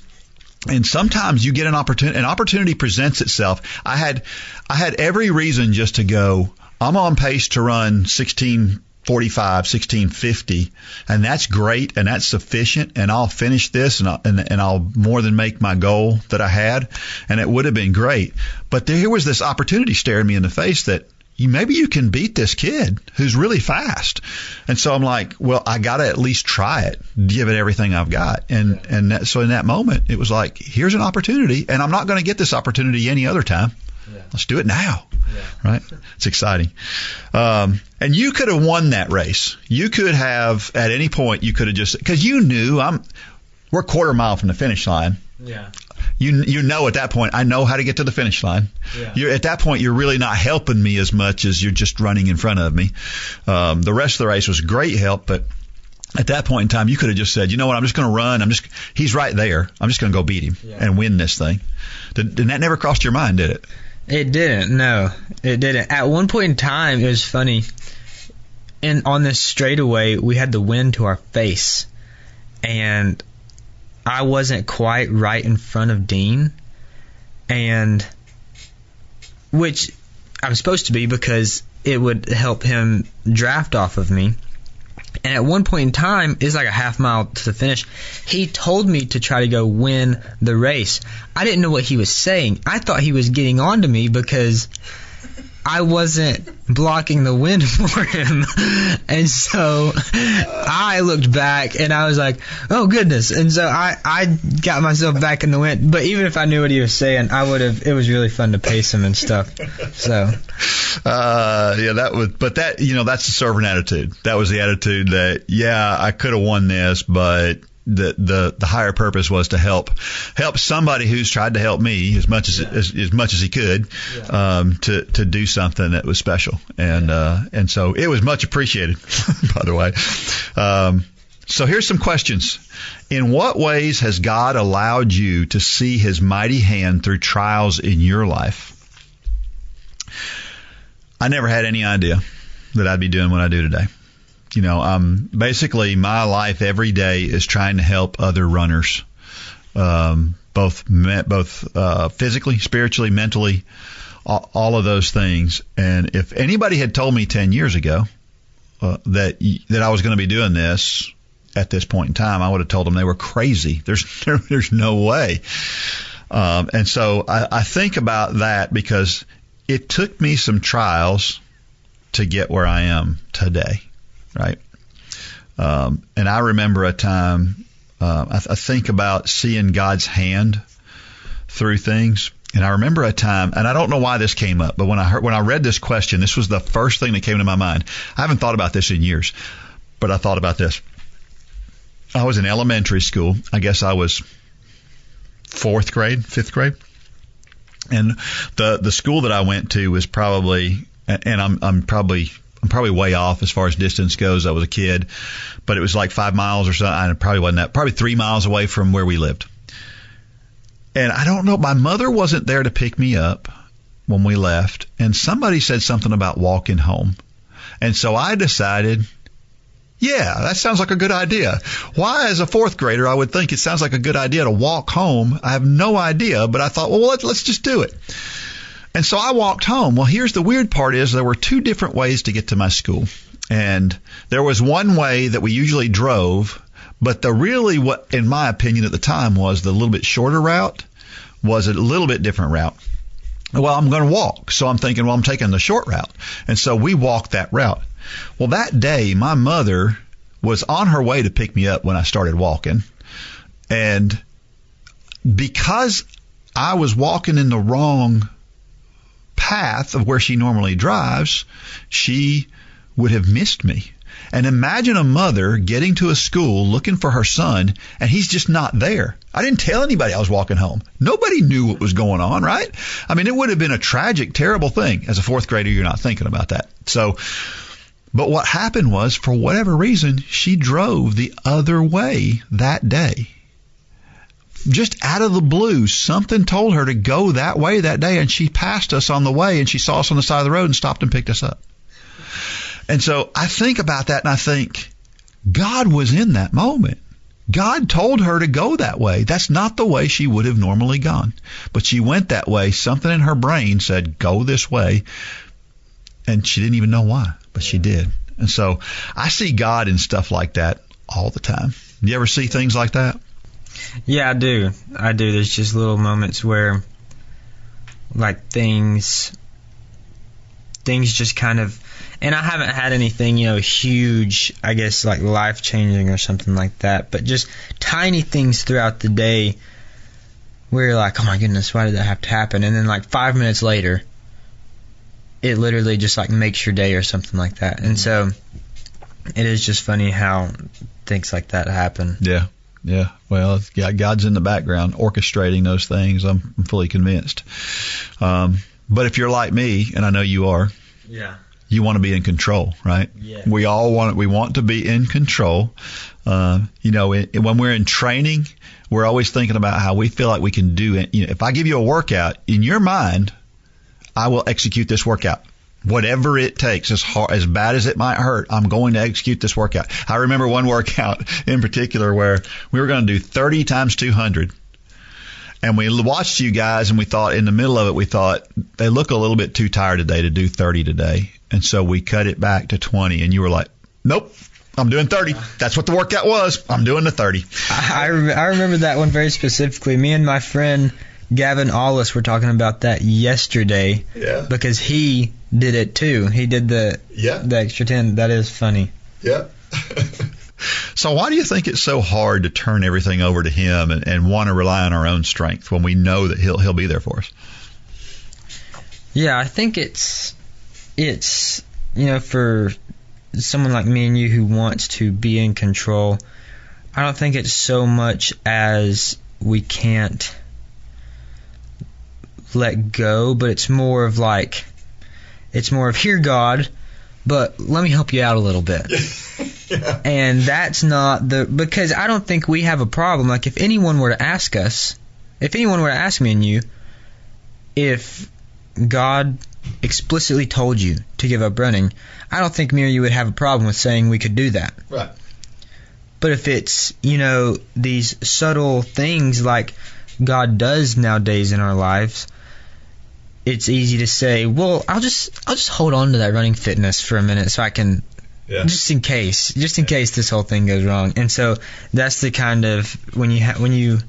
sometimes you get an opportunity presents itself. I had every reason just to go, I'm on pace to run 16:45, 16:50, and that's great and that's sufficient, and I'll finish this and I'll more than make my goal that I had, and it would have been great. But here was this opportunity staring me in the face that maybe you can beat this kid who's really fast. And so I'm like, well, I got to at least try it, give it everything I've got. So in that moment, it was like, here's an opportunity, and I'm not going to get this opportunity any other time. Yeah. Let's do it now. Yeah. Right? It's exciting. And you could have won that race. You could have, at any point, you could have just, because you knew we're a quarter mile from the finish line. Yeah. You know at that point, I know how to get to the finish line. Yeah. At that point, you're really not helping me as much as you're just running in front of me. The rest of the race was great help, but At that point in time, you could have just said, you know what, I'm just going to run. He's right there. I'm just going to go beat him and win this thing. Did that never crossed your mind, did it? It didn't. No, it didn't. At one point in time, it was funny. And on this straightaway, we had the wind to our face, and I wasn't quite right in front of Dean, and which I'm supposed to be because it would help him draft off of me. And at one point in time, it's like a half mile to the finish, he told me to try to go win the race. I didn't know what he was saying. I thought he was getting on to me because I wasn't blocking the wind for him. And so I looked back and I was like, oh goodness. And so I got myself back in the wind. But even if I knew what he was saying, it was really fun to pace him and stuff. So that's the servant attitude. That was the attitude that, I could have won this, but the higher purpose was to help somebody who's tried to help me as much as he could, to do something that was special, and so it was much appreciated. By the way, so here's some questions. In what ways has God allowed you to see His mighty hand through trials in your life? I never had any idea that I'd be doing what I do today. Basically my life every day is trying to help other runners, both physically, spiritually, mentally, all of those things. And if anybody had told me 10 years ago that I was going to be doing this at this point in time, I would have told them they were crazy. There's no way. And so I think about that because it took me some trials to get where I am today. Right. And I remember a time, I think about seeing God's hand through things. And I remember a time, and I don't know why this came up, but when I read this question, this was the first thing that came to my mind. I haven't thought about this in years, but I thought about this. I was in elementary school. I guess I was fifth grade. And the school that I went to was probably, and I'm probably way off as far as distance goes. I was a kid, but it was like 5 miles or so. I probably wasn't that. Probably 3 miles away from where we lived. And I don't know. My mother wasn't there to pick me up when we left, and somebody said something about walking home. And so I decided, that sounds like a good idea. Why, as a fourth grader, I would think it sounds like a good idea to walk home. I have no idea, but I thought, well, let's just do it. And so I walked home. Well, here's the weird part is there were two different ways to get to my school. And there was one way that we usually drove, but what, in my opinion at the time, was the little bit shorter route, was a little bit different route. Well, I'm going to walk. So I'm thinking, well, I'm taking the short route. And so we walked that route. Well, that day, my mother was on her way to pick me up when I started walking. And because I was walking in the wrong path of where she normally drives, she would have missed me. And imagine a mother getting to a school looking for her son, and he's just not there. I didn't tell anybody I was walking home. Nobody knew what was going on, right? I mean, it would have been a tragic, terrible thing. As a fourth grader, you're not thinking about that. So, but what happened was, for whatever reason, she drove the other way that day. Just out of the blue, something told her to go that way that day, and she passed us on the way, and she saw us on the side of the road and stopped and picked us up. And so I think about that, and I think God was in that moment. God told her to go that way. That's not the way she would have normally gone. But she went that way. Something in her brain said, go this way. And she didn't even know why, but she did. And so I see God in stuff like that all the time. You ever see things like that? Yeah, I do. There's just little moments where, like, things just kind of, and I haven't had anything, huge, I guess, like life-changing or something like that, but just tiny things throughout the day where you're like, oh my goodness, why did that have to happen? And then like 5 minutes later, it literally just like makes your day or something like that. And so it is just funny how things like that happen. Yeah. Yeah. Well, God's in the background orchestrating those things. I'm fully convinced. But if you're like me, and I know you are, you want to be in control, right? Yeah. We want to be in control. When we're in training, we're always thinking about how we feel like we can do it. If I give you a workout, in your mind, I will execute this workout. Whatever it takes, as bad as it might hurt, I'm going to execute this workout. I remember one workout in particular where we were going to do 30 times 200. And we watched you guys, and we thought, in the middle of it, they look a little bit too tired today to do 30 today. And so we cut it back to 20. And you were like, nope, I'm doing 30. That's what the workout was. I'm doing the 30. I remember that one very specifically. Me and my friend Gavin Hollis were talking about that yesterday. Yeah. Because he did it too. He did the extra 10. That is funny. Yeah. So why do you think it's so hard to turn everything over to him and want to rely on our own strength when we know that he'll be there for us? Yeah, I think it's for someone like me and you who wants to be in control, I don't think it's so much as we can't let go, but it's more of here, God, but let me help you out a little bit. Yeah. And that's not because I don't think we have a problem. Like, if anyone were to ask me and you, if God explicitly told you to give up running, I don't think me or you would have a problem with saying we could do that. Right. But if it's, these subtle things like God does nowadays in our lives, it's easy to say, well, I'll just hold on to that running fitness for a minute so I can, just in case this whole thing goes wrong. And so that's the kind of when you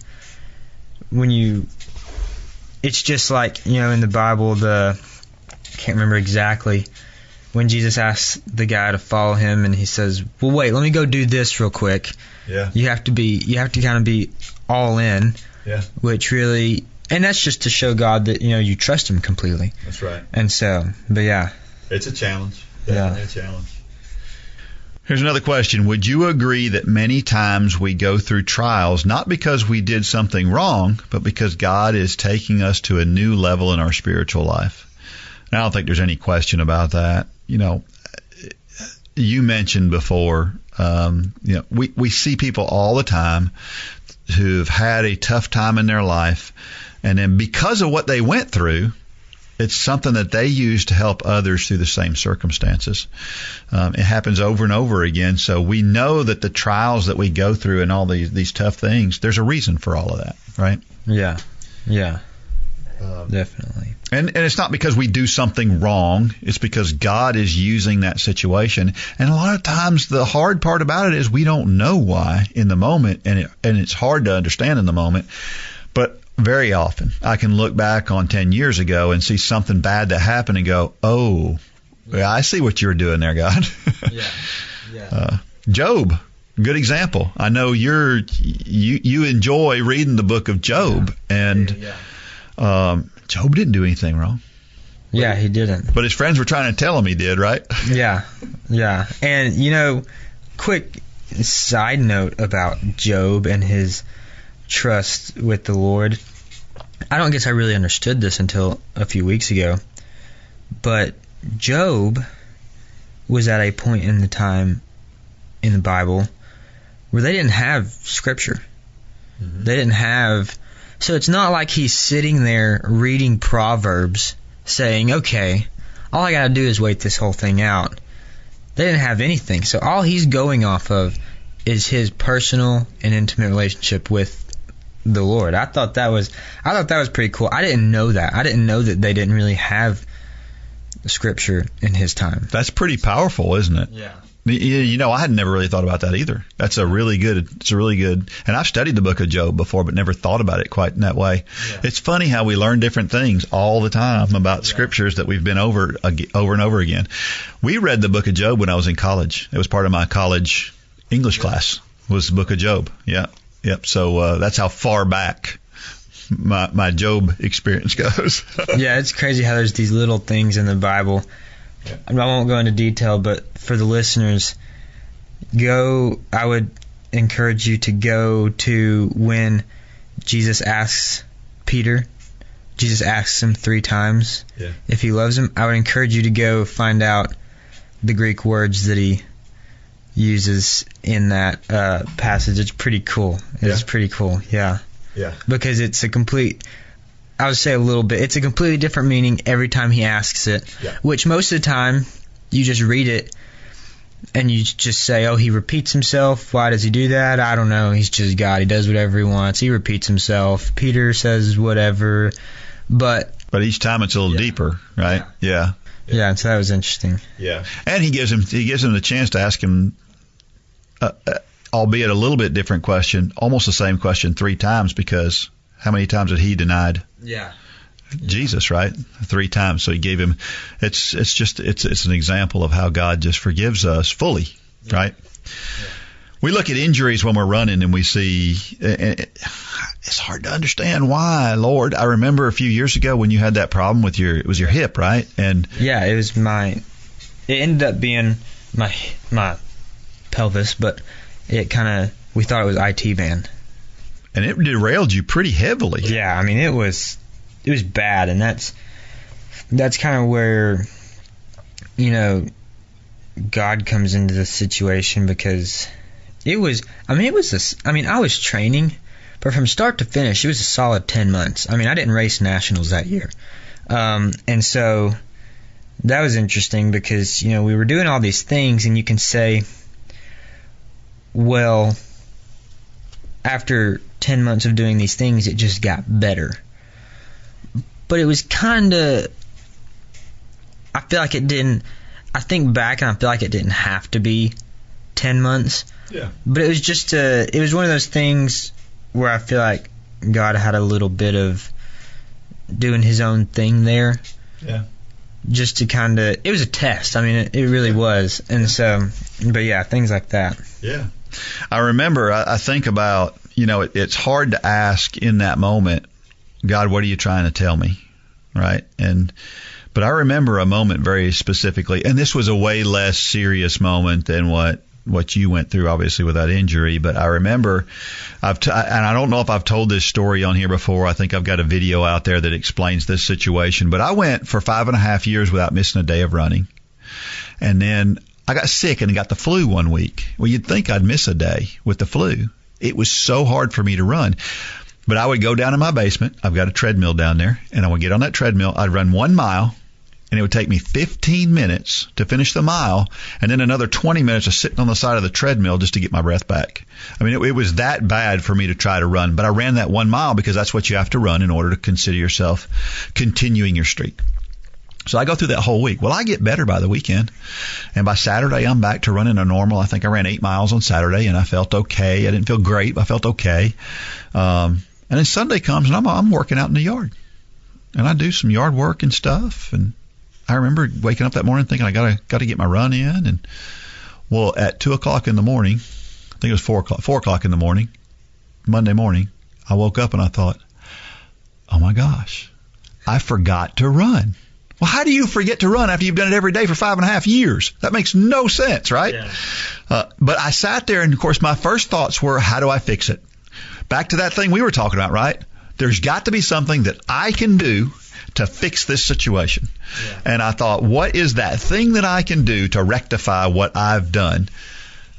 it's just like, in the Bible, I can't remember exactly, when Jesus asks the guy to follow him and he says, well, wait, let me go do this real quick. Yeah. You have to kind of be all in. Yeah. Which really, and that's just to show God that, you trust him completely. That's right. And so, but yeah. It's a challenge. Definitely a challenge. Here's another question. Would you agree that many times we go through trials not because we did something wrong, but because God is taking us to a new level in our spiritual life? And I don't think there's any question about that. You mentioned before, we see people all the time who've had a tough time in their life, and then because of what they went through, it's something that they use to help others through the same circumstances. It happens over and over again. So we know that the trials that we go through and all these tough things, there's a reason for all of that, right? Yeah. Yeah. Definitely. And it's not because we do something wrong. It's because God is using that situation. And a lot of times the hard part about it is we don't know why in the moment, and it's hard to understand in the moment. But very often I can look back on 10 years ago and see something bad that happened and go, oh, yeah, I see what you're doing there, God. Yeah. Job, good example. I know you enjoy reading the book of Job, and Job didn't do anything wrong. Yeah, he didn't. But his friends were trying to tell him he did, right? Yeah. And, quick side note about Job and his trust with the Lord. I don't guess I really understood this until a few weeks ago. But Job was at a point in the time in the Bible where they didn't have Scripture. Mm-hmm. They didn't have... So it's not like he's sitting there reading Proverbs saying, okay, all I got to do is wait this whole thing out. They didn't have anything. So all he's going off of is his personal and intimate relationship with the Lord. I thought that was pretty cool. I didn't know that. I didn't know that they didn't really have Scripture in his time. That's pretty powerful, isn't it? Yeah. I had never really thought about that either. It's a really good, and I've studied the book of Job before, but never thought about it quite in that way. Yeah. It's funny how we learn different things all the time about scriptures that we've been over and over again. We read the book of Job when I was in college. It was part of my college English class, was the book of Job. Yeah. Yep. So, that's how far back my Job experience goes. Yeah. It's crazy how there's these little things in the Bible. I won't go into detail, but for the listeners, I would encourage you to go to when Jesus asks him 3 times if he loves him. I would encourage you to go find out the Greek words that he uses in that passage. It's pretty cool. It's pretty cool, yeah. Yeah. Because it's a complete, I would say a little bit, it's a completely different meaning every time he asks it, which most of the time you just read it and you just say, oh, he repeats himself. Why does he do that? I don't know. He's just God. He does whatever he wants. He repeats himself. Peter says whatever. But each time it's a little deeper, right? Yeah. Yeah, so that was interesting. Yeah. And he gives him the chance to ask him, albeit a little bit different question, almost the same question 3 times, because how many times had he denied Jesus, right? 3 times. So he gave him, it's an example of how God just forgives us fully, right? Yeah. We look at injuries when we're running and we see, it's hard to understand why, Lord. I remember a few years ago when you had that problem with it was your hip, right? And yeah, it ended up being my pelvis, but it we thought it was IT band. And it derailed you pretty heavily. Yeah, I mean, it was bad, and that's kind of where, God comes into the situation, because I was training, but from start to finish, it was a solid 10 months. I mean, I didn't race nationals that year. And so that was interesting because, we were doing all these things, and you can say, well, after 10 months of doing these things, it just got better. But it was kind of, I feel like it didn't, I think back and I feel like it didn't have to be 10 months. Yeah. But it was just it was one of those things where I feel like God had a little bit of doing his own thing there. Yeah. Just to kind of, it was a test. I mean, it really was. And so, but yeah, things like that. Yeah. I remember, I think about, it's hard to ask in that moment, God, what are you trying to tell me? Right? But I remember a moment very specifically, and this was a way less serious moment than what you went through, obviously, with that injury. But I remember, and I don't know if I've told this story on here before. I think I've got a video out there that explains this situation. But I went for 5.5 years without missing a day of running. And then I got sick and got the flu one week. Well, you'd think I'd miss a day with the flu. It was so hard for me to run. But I would go down in my basement. I've got a treadmill down there. And I would get on that treadmill. I'd run 1 mile. And it would take me 15 minutes to finish the mile, and then another 20 minutes of sitting on the side of the treadmill just to get my breath back. I mean, it was that bad for me to try to run. But I ran that 1 mile because that's what you have to run in order to consider yourself continuing your streak. So I go through that whole week. Well, I get better by the weekend. And by Saturday, I'm back to running a normal. I think I ran 8 miles on Saturday, and I felt okay. I didn't feel great, but I felt okay. And then Sunday comes, and I'm working out in the yard. And I do some yard work and stuff, and I remember waking up that morning thinking I got to get my run in. And well, at 2:00 in the morning, I think it was 4:00 in the morning, Monday morning, I woke up and I thought, oh my gosh, I forgot to run. Well, how do you forget to run after you've done it every day for 5.5 years? That makes no sense, right? Yeah. But I sat there, and of course my first thoughts were, how do I fix it? Back to that thing we were talking about, right? There's got to be something that I can do to fix this situation. Yeah. And I thought, what is that thing that I can do to rectify what I've done?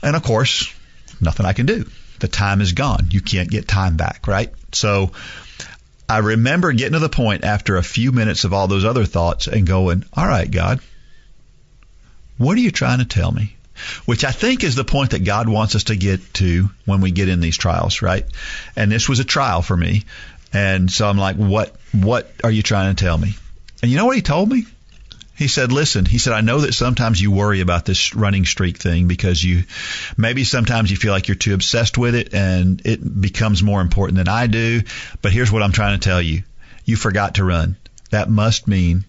And of course, nothing I can do. The time is gone. You can't get time back, right? So I remember getting to the point after a few minutes of all those other thoughts and going, all right, God, what are you trying to tell me? Which I think is the point that God wants us to get to when we get in these trials, right? And this was a trial for me. And so I'm like, what are you trying to tell me? And you know what he told me? He said, listen, I know that sometimes you worry about this running streak thing because maybe sometimes you feel like you're too obsessed with it and it becomes more important than I do. But here's what I'm trying to tell you. You forgot to run. That must mean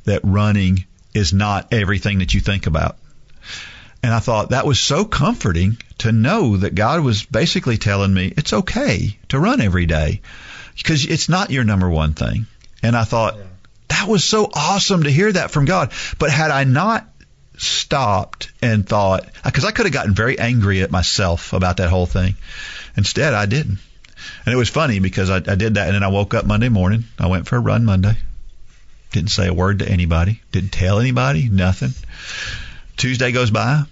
that running is not everything that you think about. And I thought that was so comforting to know that God was basically telling me it's okay to run every day because it's not your number one thing. And I thought, that was so awesome to hear that from God. But had I not stopped and thought, because I could have gotten very angry at myself about that whole thing. Instead, I didn't. And it was funny because I did that, and then I woke up Monday morning. I went for a run Monday. Didn't say a word to anybody. Didn't tell anybody. Nothing. Tuesday goes by.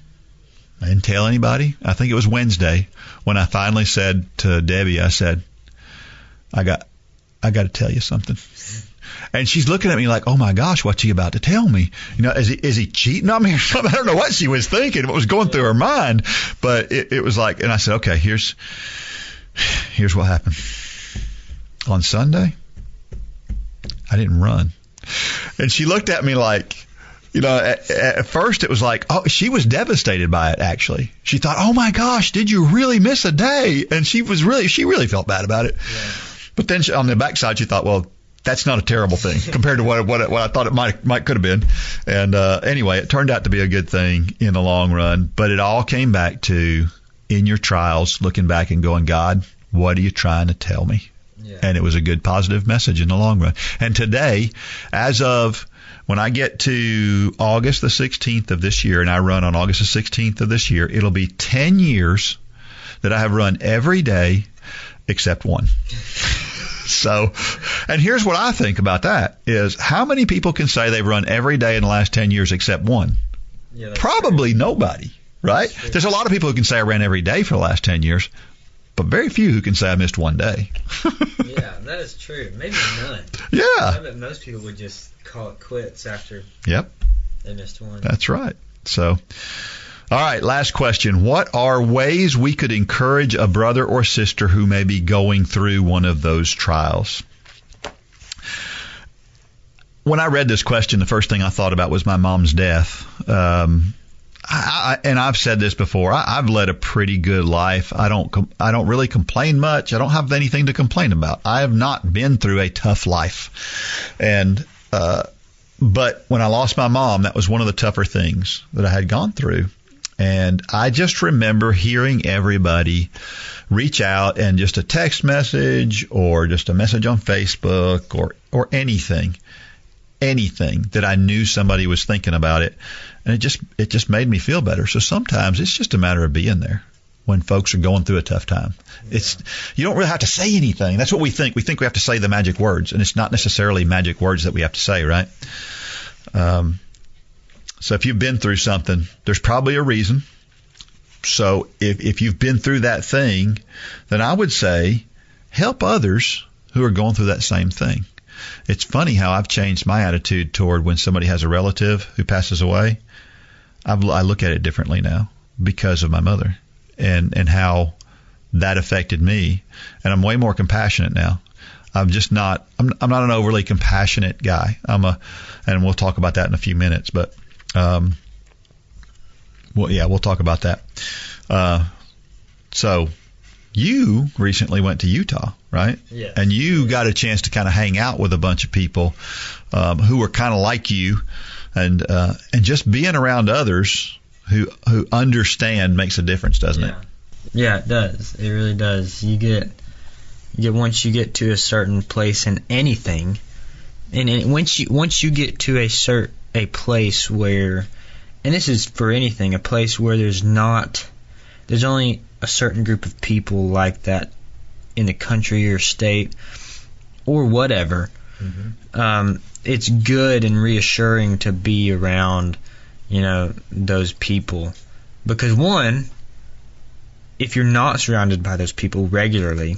I didn't tell anybody. I think it was Wednesday when I finally said to Debbie, I said, I got to tell you something. And she's looking at me like, oh my gosh, what's he about to tell me? You know, is he cheating on me or something? I don't know what she was thinking, what was going through her mind. But it was like, and I said, okay, here's what happened. On Sunday, I didn't run. And she looked at me like, you know, at first it was like, oh, she was devastated by it, actually. She thought, oh my gosh, did you really miss a day? And she really felt bad about it. Yeah. But then on the backside, she thought, well, that's not a terrible thing compared to what I thought it could have been. And anyway, it turned out to be a good thing in the long run. But it all came back to, in your trials, looking back and going, God, what are you trying to tell me? Yeah. And it was a good, positive message in the long run. And today, as of when I get to August the 16th of this year, and I run on August the 16th of this year, it'll be 10 years that I have run every day except one. So, and here's what I think about that is how many people can say they've run every day in the last 10 years except one? Yeah, probably nobody, right? There's a lot of people who can say I ran every day for the last 10 years, but very few who can say I missed one day. Yeah, that is true. Maybe none. Yeah. I bet most people would just call it quits after they missed one. That's right. So, all right, last question. What are ways we could encourage a brother or sister who may be going through one of those trials? When I read this question, the first thing I thought about was my mom's death. And I've said this before. I've led a pretty good life. I don't really complain much. I don't have anything to complain about. I have not been through a tough life. And but when I lost my mom, that was one of the tougher things that I had gone through. And I just remember hearing everybody reach out and just a text message or just a message on Facebook or anything that I knew somebody was thinking about it. And it just made me feel better. So sometimes it's just a matter of being there when folks are going through a tough time. Yeah. You don't really have to say anything. That's what we think. We think we have to say the magic words, and it's not necessarily magic words that we have to say, right? So if you've been through something, there's probably a reason. So if you've been through that thing, then I would say help others who are going through that same thing. It's funny how I've changed my attitude toward when somebody has a relative who passes away. I look at it differently now because of my mother and how that affected me. And I'm way more compassionate now. I'm not an overly compassionate guy. And we'll talk about that in a few minutes, but we'll talk about that. So you recently went to Utah, right? Yes. And you got a chance to kind of hang out with a bunch of people who were kind of like you, and just being around others who understand makes a difference, doesn't it? Yeah, it does. It really does. You get once you get to a certain place in anything, and once you get to a place where, and this is for anything, a place where there's only a certain group of people like that in the country or state or whatever. Mm-hmm. It's good and reassuring to be around, those people, because one, if you're not surrounded by those people regularly,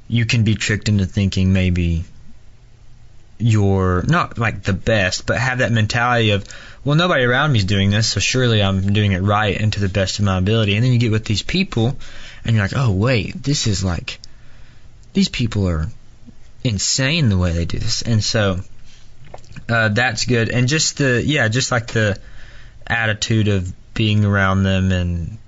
you can be tricked into thinking maybe you're not like the best, but have that mentality of, well, nobody around me is doing this, so surely I'm doing it right and to the best of my ability. And then you get with these people, and you're like, oh, wait, this is like, these people are insane the way they do this. And so that's good. And just like the attitude of being around them and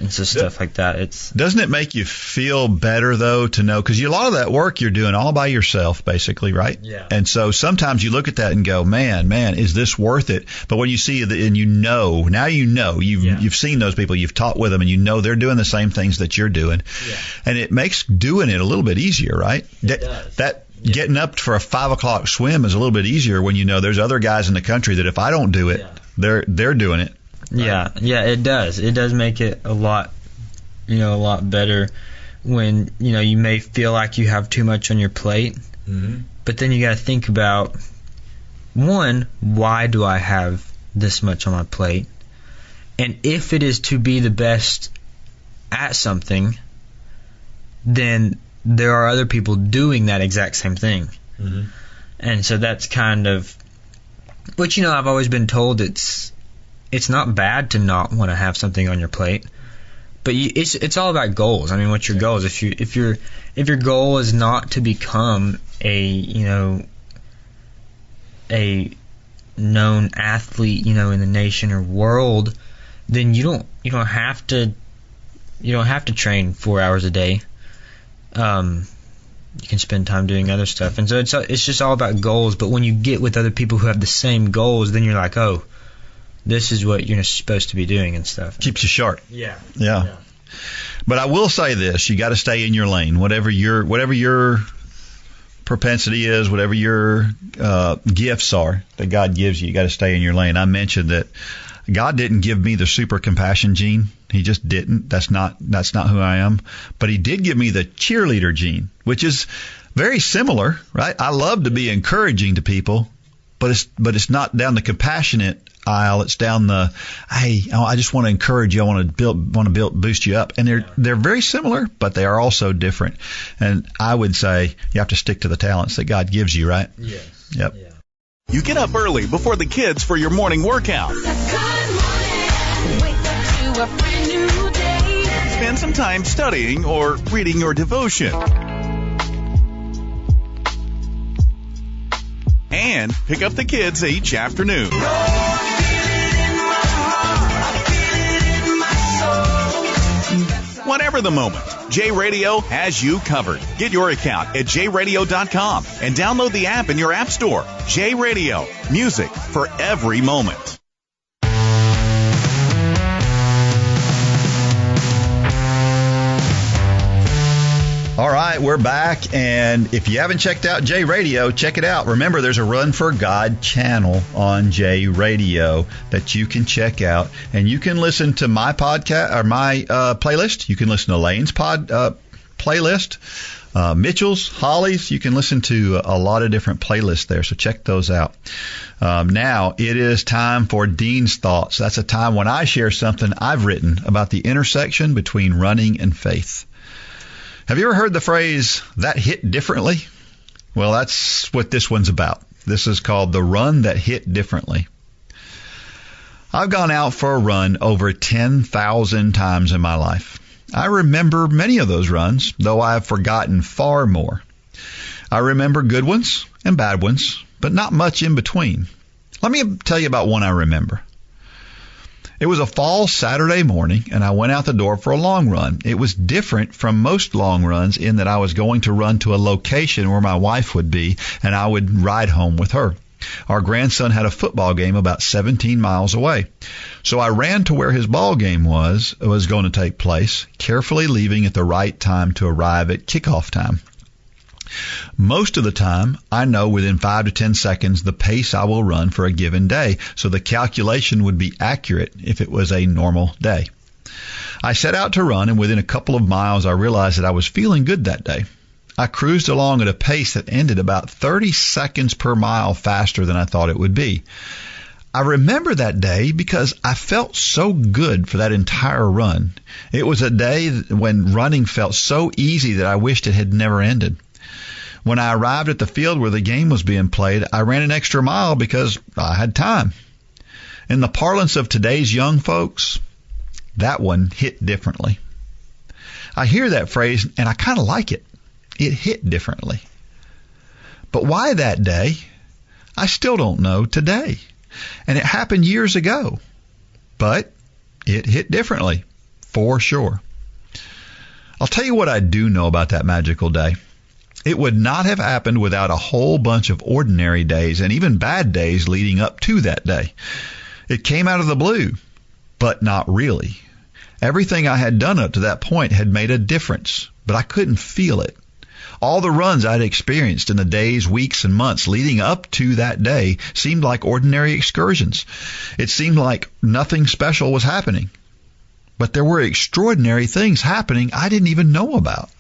so stuff like that. Doesn't it make you feel better, though, to know? Because a lot of that work you're doing all by yourself, basically, right? Yeah. And so sometimes you look at that and go, man, is this worth it? But when you see it and now you've seen those people, you've talked with them, and they're doing the same things that you're doing. Yeah. And it makes doing it a little bit easier, right? It does. Getting up for a 5 o'clock swim is a little bit easier when there's other guys in the country that if I don't do it, they're doing it. Right? Yeah, it does. It does make it a lot better when, you may feel like you have too much on your plate. Mm-hmm. But then you got to think about, one, why do I have this much on my plate? And if it is to be the best at something, then there are other people doing that exact same thing. Mm-hmm. And so that's kind of, but I've always been told it's not bad to not want to have something on your plate, but it's all about goals. I mean, what's your goals? If your goal is not to become a known athlete, in the nation or world, then you don't have to train 4 hours a day. You can spend time doing other stuff, and so it's just all about goals. But when you get with other people who have the same goals, then you're like, oh, this is what you're supposed to be doing and stuff. Keeps you sharp. Yeah. But I will say this: you got to stay in your lane, whatever your propensity is, whatever your gifts are that God gives you. You got to stay in your lane. I mentioned that God didn't give me the super compassion gene. He just didn't. That's not who I am. But He did give me the cheerleader gene, which is very similar, right? I love to be encouraging to people, but it's not down the compassionate aisle. It's down the, hey, I just want to encourage you. I want to boost you up. And they're very similar, but they are also different. And I would say you have to stick to the talents that God gives you, right? Yes. Yep. Yeah. You get up early before the kids for your morning workout. Good morning. Wake up to a brand new day. Spend some time studying or reading your devotion. And pick up the kids each afternoon. Whatever the moment, J Radio has you covered. Get your account at jradio.com and download the app in your app store. J Radio, music for every moment. All right, we're back, and if you haven't checked out J Radio, check it out. Remember, there's a Run for God channel on J Radio that you can check out, and you can listen to my podcast or my playlist. You can listen to Lane's playlist, Mitchell's, Holly's. You can listen to a lot of different playlists there, so check those out. Now, it is time for Dean's Thoughts. That's a time when I share something I've written about the intersection between running and faith. Have you ever heard the phrase, that hit differently? Well, that's what this one's about. This is called the run that hit differently. I've gone out for a run over 10,000 times in my life. I remember many of those runs, though I have forgotten far more. I remember good ones and bad ones, but not much in between. Let me tell you about one I remember. It was a fall Saturday morning, and I went out the door for a long run. It was different from most long runs in that I was going to run to a location where my wife would be, and I would ride home with her. Our grandson had a football game about 17 miles away. So I ran to where his ball game was going to take place, carefully leaving at the right time to arrive at kickoff time. Most of the time, I know within 5 to 10 seconds the pace I will run for a given day, so the calculation would be accurate if it was a normal day. I set out to run, and within a couple of miles I realized that I was feeling good that day. I cruised along at a pace that ended about 30 seconds per mile faster than I thought it would be. I remember that day because I felt so good for that entire run. It was a day when running felt so easy that I wished it had never ended. When I arrived at the field where the game was being played, I ran an extra mile because I had time. In the parlance of today's young folks, that one hit differently. I hear that phrase and I kind of like it. It hit differently. But why that day? I still don't know today. And it happened years ago. But it hit differently, for sure. I'll tell you what I do know about that magical day. It would not have happened without a whole bunch of ordinary days and even bad days leading up to that day. It came out of the blue, but not really. Everything I had done up to that point had made a difference, but I couldn't feel it. All the runs I'd experienced in the days, weeks, and months leading up to that day seemed like ordinary excursions. It seemed like nothing special was happening. But there were extraordinary things happening I didn't even know about.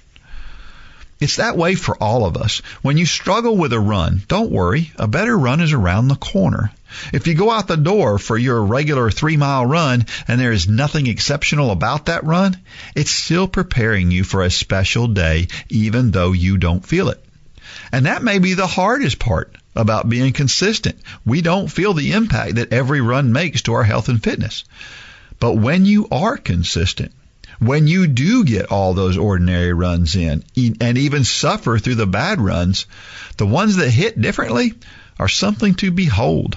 It's that way for all of us. When you struggle with a run, don't worry. A better run is around the corner. If you go out the door for your regular 3-mile run and there is nothing exceptional about that run, it's still preparing you for a special day, even though you don't feel it. And that may be the hardest part about being consistent. We don't feel the impact that every run makes to our health and fitness. But when you are consistent, when you do get all those ordinary runs in and even suffer through the bad runs, the ones that hit differently are something to behold.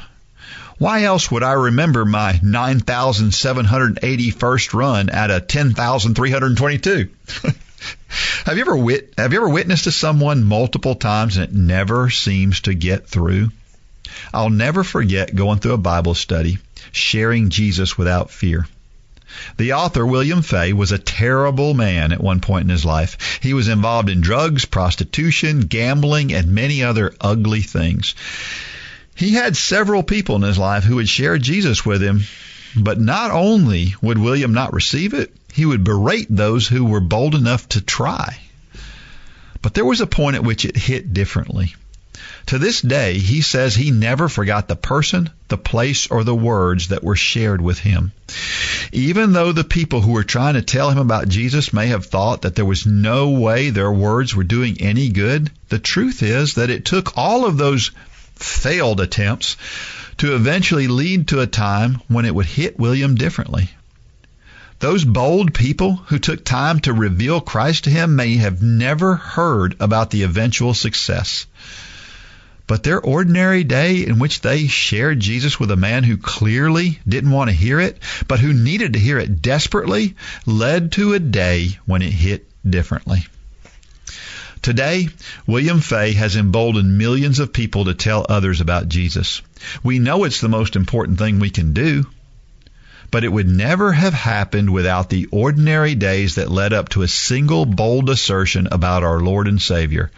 Why else would I remember my 9,781st run at a 10,322? Have you ever witnessed to someone multiple times and it never seems to get through? I'll never forget going through a Bible study, sharing Jesus without fear. The author, William Fay, was a terrible man at one point in his life. He was involved in drugs, prostitution, gambling, and many other ugly things. He had several people in his life who would share Jesus with him, but not only would William not receive it, he would berate those who were bold enough to try. But there was a point at which it hit differently. To this day, he says he never forgot the person, the place, or the words that were shared with him. Even though the people who were trying to tell him about Jesus may have thought that there was no way their words were doing any good, the truth is that it took all of those failed attempts to eventually lead to a time when it would hit William differently. Those bold people who took time to reveal Christ to him may have never heard about the eventual success. But their ordinary day in which they shared Jesus with a man who clearly didn't want to hear it, but who needed to hear it desperately, led to a day when it hit differently. Today, William Fay has emboldened millions of people to tell others about Jesus. We know it's the most important thing we can do, but it would never have happened without the ordinary days that led up to a single bold assertion about our Lord and Savior.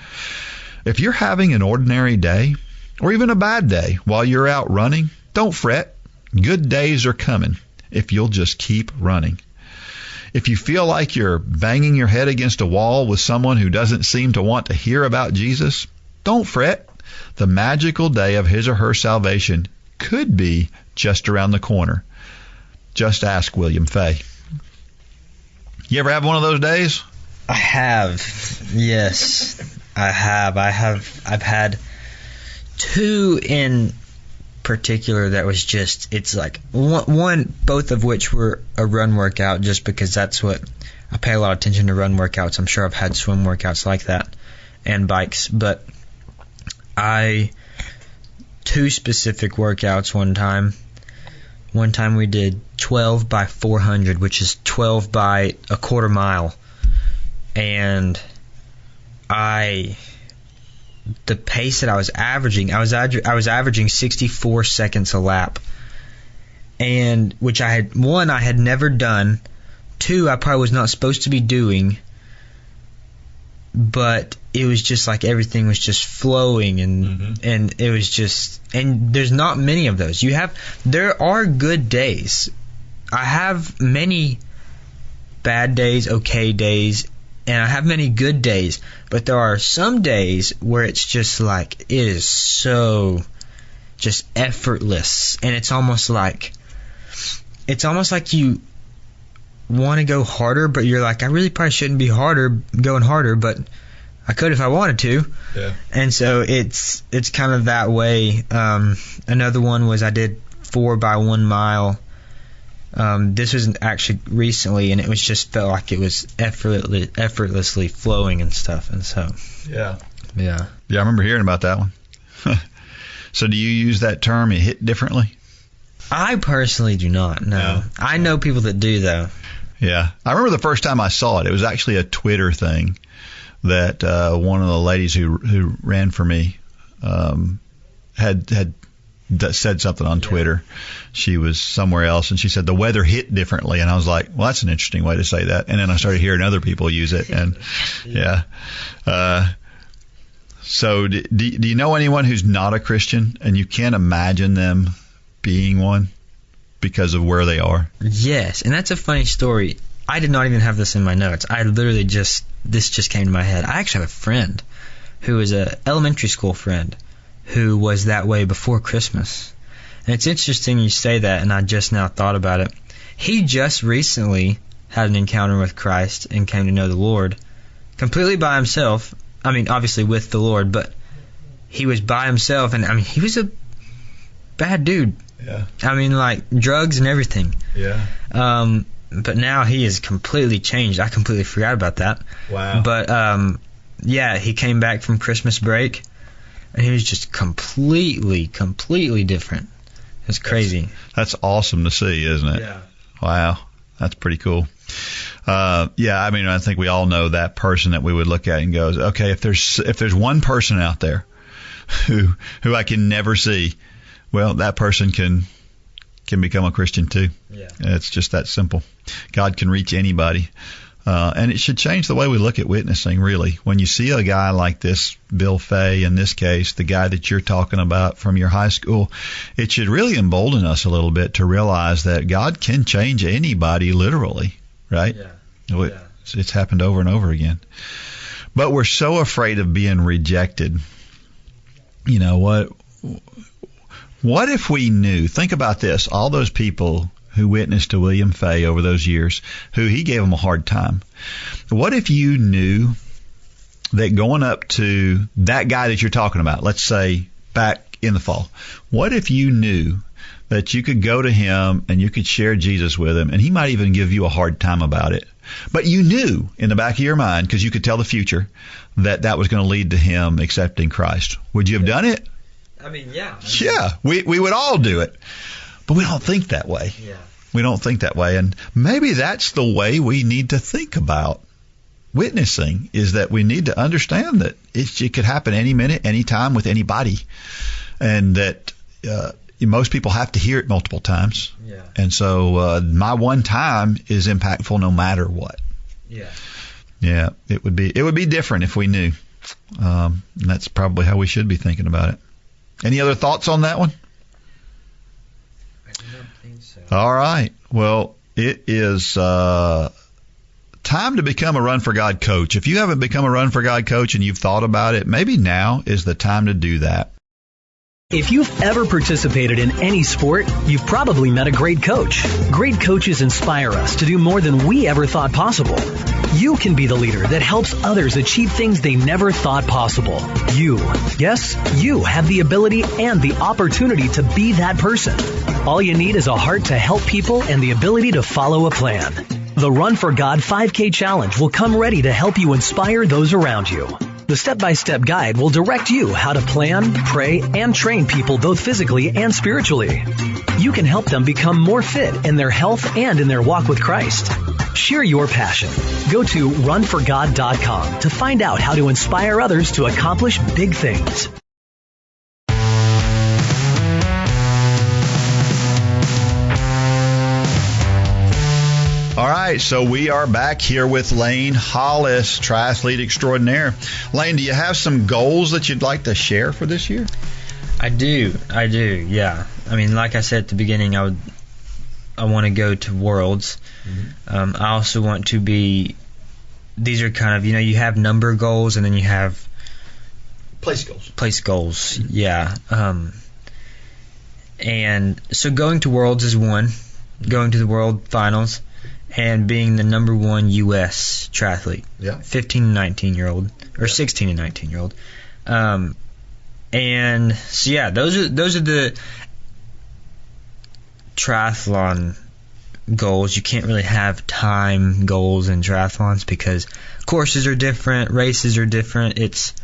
If you're having an ordinary day, or even a bad day while you're out running, don't fret. Good days are coming if you'll just keep running. If you feel like you're banging your head against a wall with someone who doesn't seem to want to hear about Jesus, don't fret. The magical day of his or her salvation could be just around the corner. Just ask William Fay. You ever have one of those days? I have. Yes, I have. I've had two in particular that was just, it's like one, both of which were a run workout, just because that's what I pay a lot of attention to, run workouts. I'm sure I've had swim workouts like that and bikes, but two specific workouts one time. One time we did 12 by 400, which is 12 by a quarter mile. And the pace that I was averaging, I was averaging 64 seconds a lap. And which I had never done. Two, I probably was not supposed to be doing. But it was just like everything was just flowing, and it was just, and there's not many of those. There are good days. I have many bad days, okay days, and I have many good days, but there are some days where it's just like, it is so just effortless, and it's almost like you want to go harder, but you're like, I really probably shouldn't be going harder, but I could if I wanted to. Yeah. And so it's kind of that way. Another one was I did 4 by 1 mile. This was actually recently, and it was just felt like it was effortlessly flowing and stuff. And so yeah, I remember hearing about that one. So do you use that term, it hit differently? I personally do not. No. I know people that do, though. Yeah, I remember the first time I saw it. It was actually a Twitter thing that one of the ladies who ran for me had said something on Twitter. She was somewhere else, and she said the weather hit differently, and I was like, well, that's an interesting way to say that. And then I started hearing other people use it, and so do you know anyone who's not a Christian, and you can't imagine them being one because of where they are? Yes, and that's a funny story. I did not even have this in my notes. This just came to my head. I actually have a friend who is an elementary school friend who was that way before Christmas. And it's interesting you say that, and I just now thought about it. He just recently had an encounter with Christ and came to know the Lord completely by himself. I mean, obviously with the Lord, but he was by himself, and I mean, he was a bad dude. Yeah. I mean, like drugs and everything. Yeah. But now he is completely changed. I completely forgot about that. Wow. But yeah, he came back from Christmas break, and he was just completely different. It's crazy. That's awesome to see, isn't it? Yeah. Wow. That's pretty cool. Yeah, I mean, I think we all know that person that we would look at and go, okay, if there's one person out there who I can never see, well, that person can become a Christian too. Yeah. It's just that simple. God can reach anybody. And it should change the way we look at witnessing, really. When you see a guy like this, Bill Fay, in this case, the guy that you're talking about from your high school, it should really embolden us a little bit to realize that God can change anybody literally, right? Yeah. It's happened over and over again. But we're so afraid of being rejected. You know, what if we knew? Think about this. All those people who witnessed to William Fay over those years, who he gave them a hard time. What if you knew that going up to that guy that you're talking about, let's say back in the fall, what if you knew that you could go to him and you could share Jesus with him, and he might even give you a hard time about it, but you knew in the back of your mind, because you could tell the future, that was going to lead to him accepting Christ? Would you have done it? I mean, yeah. Yeah, we would all do it. But we don't think that way. Yeah. We don't think that way. And maybe that's the way we need to think about witnessing, is that we need to understand that it could happen any minute, any time, with anybody. And that most people have to hear it multiple times. Yeah. And so my one time is impactful no matter what. Yeah. Yeah, it would be different if we knew. And that's probably how we should be thinking about it. Any other thoughts on that one? I don't think so. All right. Well, it is time to become a Run for God coach. If you haven't become a Run for God coach and you've thought about it, maybe now is the time to do that. If you've ever participated in any sport, you've probably met a great coach. Great coaches inspire us to do more than we ever thought possible. You can be the leader that helps others achieve things they never thought possible. Yes, you have the ability and the opportunity to be that person. All you need is a heart to help people and the ability to follow a plan. The Run for God 5K Challenge will come ready to help you inspire those around you. The step-by-step guide will direct you how to plan, pray, and train people both physically and spiritually. You can help them become more fit in their health and in their walk with Christ. Share your passion. Go to runforgod.com to find out how to inspire others to accomplish big things. All right, so we are back here with Lane Hollis, triathlete extraordinaire. Lane, do you have some goals that you'd like to share for this year? I do, yeah. I mean, like I said at the beginning, I want to go to Worlds. Mm-hmm. I also want to be, these are kind of, you have number goals and then you have place goals. Mm-hmm. Yeah. And so going to Worlds is one, going to the World Finals, and being the number one U.S. triathlete. Yeah. 15 and 19-year-old, or 16 and 19-year-old. And so, yeah, those are the triathlon goals. You can't really have time goals in triathlons because courses are different, races are different. It's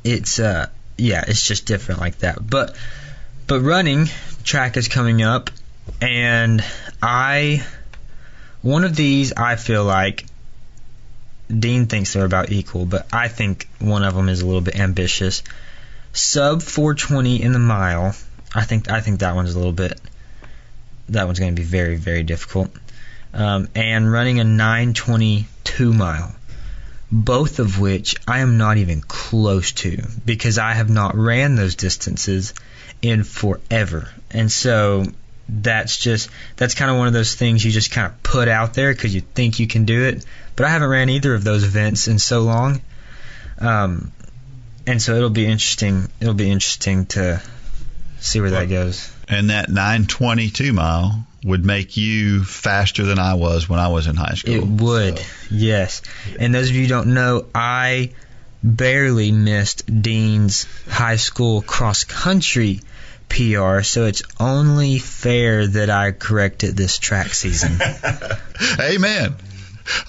just different like that. But running, track is coming up, and one of these I feel like Dean thinks they're about equal, but I think one of them is a little bit ambitious. Sub 4:20 in the mile. I think that one's going to be very, very difficult. And running a 9:22 mile, both of which I am not even close to because I have not ran those distances in forever. And so that's kind of one of those things you just kind of put out there because you think you can do it. But I haven't ran either of those events in so long, and so it'll be interesting. It'll be interesting to see where that goes. And that 9:22 mile would make you faster than I was when I was in high school. It would, yes. And those of you who don't know, I barely missed Dean's high school cross country PR, so it's only fair that I correct it this track season. Amen.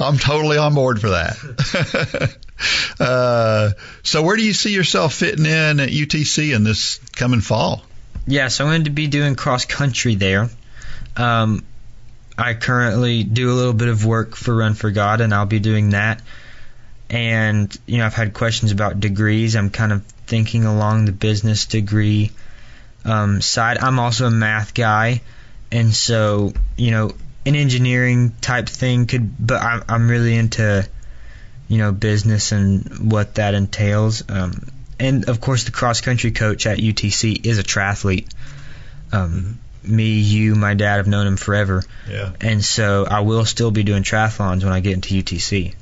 I'm totally on board for that. So where do you see yourself fitting in at UTC in this coming fall? Yeah, so I'm going to be doing cross country there. I currently do a little bit of work for Run for God, and I'll be doing that. And, I've had questions about degrees. I'm kind of thinking along the business degree side. I'm also a math guy, and so, an engineering type thing but I'm really into, business and what that entails. And, of course, the cross-country coach at UTC is a triathlete. Me, you, my dad have known him forever. Yeah. And so I will still be doing triathlons when I get into UTC.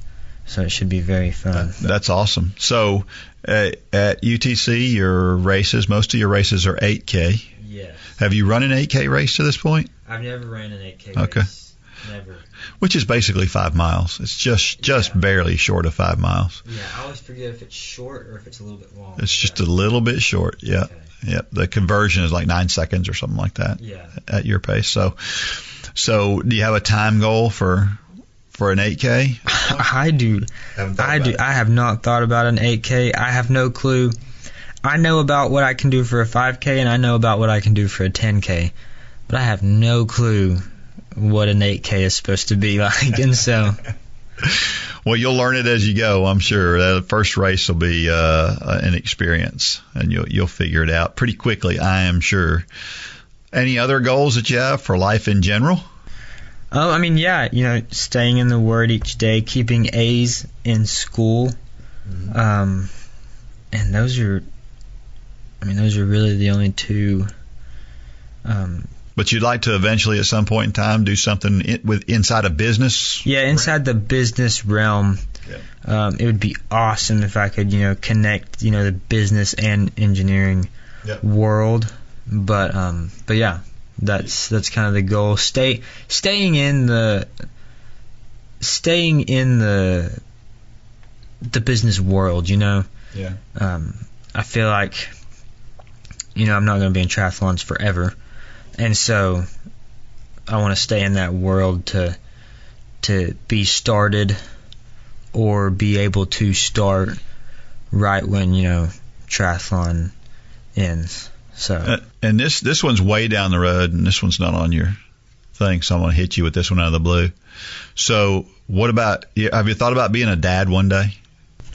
So it should be very fun. That's awesome. So at UTC, most of your races are 8K. Yes. Have you run an 8K race to this point? I've never ran an 8K Okay. race. Never. Which is basically 5 miles. It's just barely short of 5 miles. Yeah, I always forget if it's short or if it's a little bit long. It's just a little bit short. Yeah. Okay. Yep. The conversion is like 9 seconds or something like that. Yeah. At your pace. So do you have a time goal for an 8K? I do. I have not thought about an 8K. I have no clue. I know about what I can do for a 5K, and I know about what I can do for a 10K, but I have no clue what an 8K is supposed to be like. And so, well, you'll learn it as you go, I'm sure. The first race will be an experience, and you'll figure it out pretty quickly, I am sure. Any other goals that you have for life in general? Oh, I mean, yeah, staying in the Word each day, keeping A's in school, and those are really the only two. But you'd like to eventually, at some point in time, do something inside a business? Yeah, inside the business realm. Yeah. It would be awesome if I could, connect, the business and engineering world. But yeah, that's kind of the goal. Staying in the business world, Yeah. I feel like, I'm not going to be in triathlons forever. And so I want to stay in that world to be started or be able to start right when, triathlon ends. So and this one's way down the road, and this one's not on your thing, so I'm going to hit you with this one out of the blue. So what about, have you thought about being a dad one day?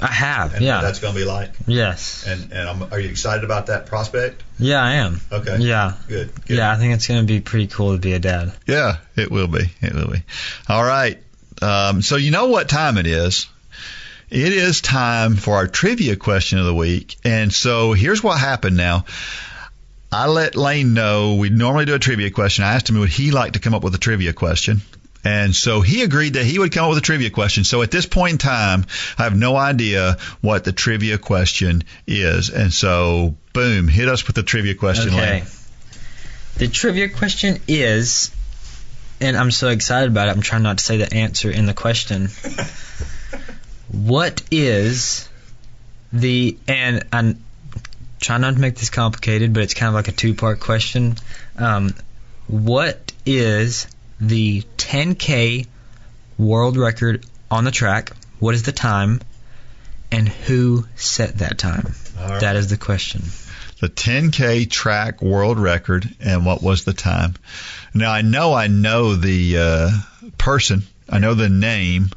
I have, and yeah. What that's going to be like? Yes. And are you excited about that prospect? Yeah, I am. Okay. Yeah. Good. Yeah, I think it's going to be pretty cool to be a dad. Yeah, it will be. It will be. All right. So you know what time it is. It is time for our trivia question of the week. And so here's what happened now. I let Lane know we normally do a trivia question. I asked him would he like to come up with a trivia question. And so he agreed that he would come up with a trivia question. So at this point in time, I have no idea what the trivia question is. And so, boom, hit us with the trivia question, Okay. Lane. The trivia question is, and I'm so excited about it, I'm trying not to say the answer in the question. What is and I'm trying not to make this complicated, but it's kind of like a two-part question. What is the 10K world record on the track? What is the time? And who set that time? All right. That is the question. The 10K track world record, and what was the time? Now, I know the person. I know the name.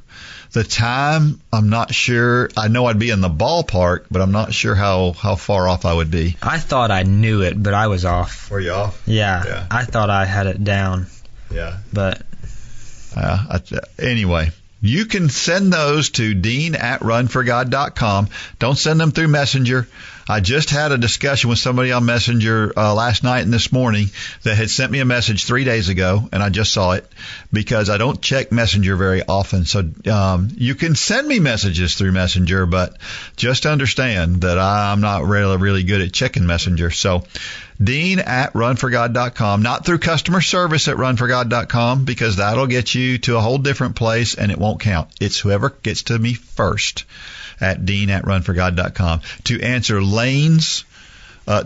The time, I'm not sure. I know I'd be in the ballpark, but I'm not sure how far off I would be. I thought I knew it, but I was off. Were you off? Yeah. I thought I had it down. Yeah. But anyway, you can send those to dean@runforgod.com. Don't send them through Messenger. I just had a discussion with somebody on Messenger last night and this morning that had sent me a message 3 days ago, and I just saw it because I don't check Messenger very often. So you can send me messages through Messenger, but just understand that I'm not really good at checking Messenger. So Dean at runforgod.com, not through customer service at runforgod.com, because that'll get you to a whole different place and it won't count. It's whoever gets to me first at Dean at runforgod.com. To answer Lane's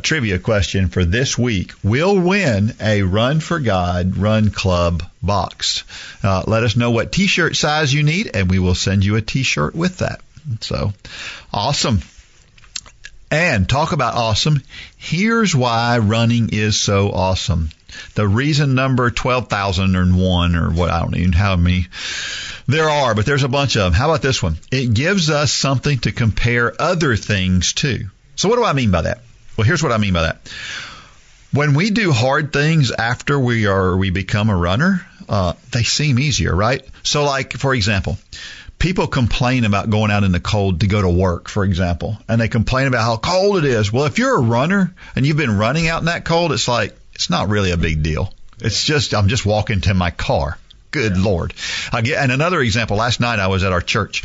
trivia question for this week, will win a Run for God Run Club box. Let us know what T-shirt size you need, and we will send you a T-shirt with that. So, awesome. And talk about awesome. Here's why running is so awesome. The reason number 12,001 or what, I don't even know how many there are, but there's a bunch of them. How about this one? It gives us something to compare other things to. So what do I mean by that? Well, here's what I mean by that. When we do hard things after we become a runner, they seem easier, right? So like, for example, people complain about going out in the cold to go to work, for example, and they complain about how cold it is. Well, if you're a runner and you've been running out in that cold, it's like, it's not really a big deal. It's just, I'm just walking to my car. Good Lord. And another example, last night I was at our church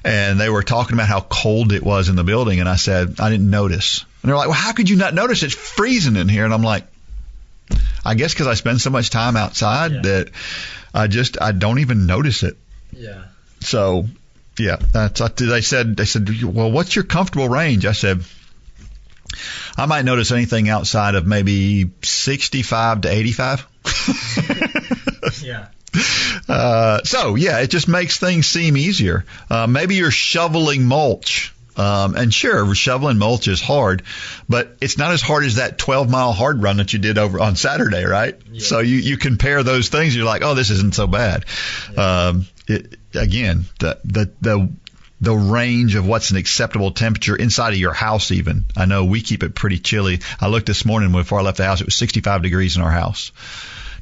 and they were talking about how cold it was in the building, and I said, I didn't notice. And they're like, well, how could you not notice? It's freezing in here. And I'm like, I guess because I spend so much time outside that I don't even notice it. Yeah. So, yeah, they said, well, what's your comfortable range? I said, I might notice anything outside of maybe 65 to 85. Yeah. So, yeah, it just makes things seem easier. Maybe you're shoveling mulch. And sure, shoveling mulch is hard, but it's not as hard as that 12-mile hard run that you did over on Saturday, right? Yeah. So you compare those things, you're like, oh, this isn't so bad. Yeah. Again, the range of what's an acceptable temperature inside of your house even. I know we keep it pretty chilly. I looked this morning before I left the house, it was 65 degrees in our house.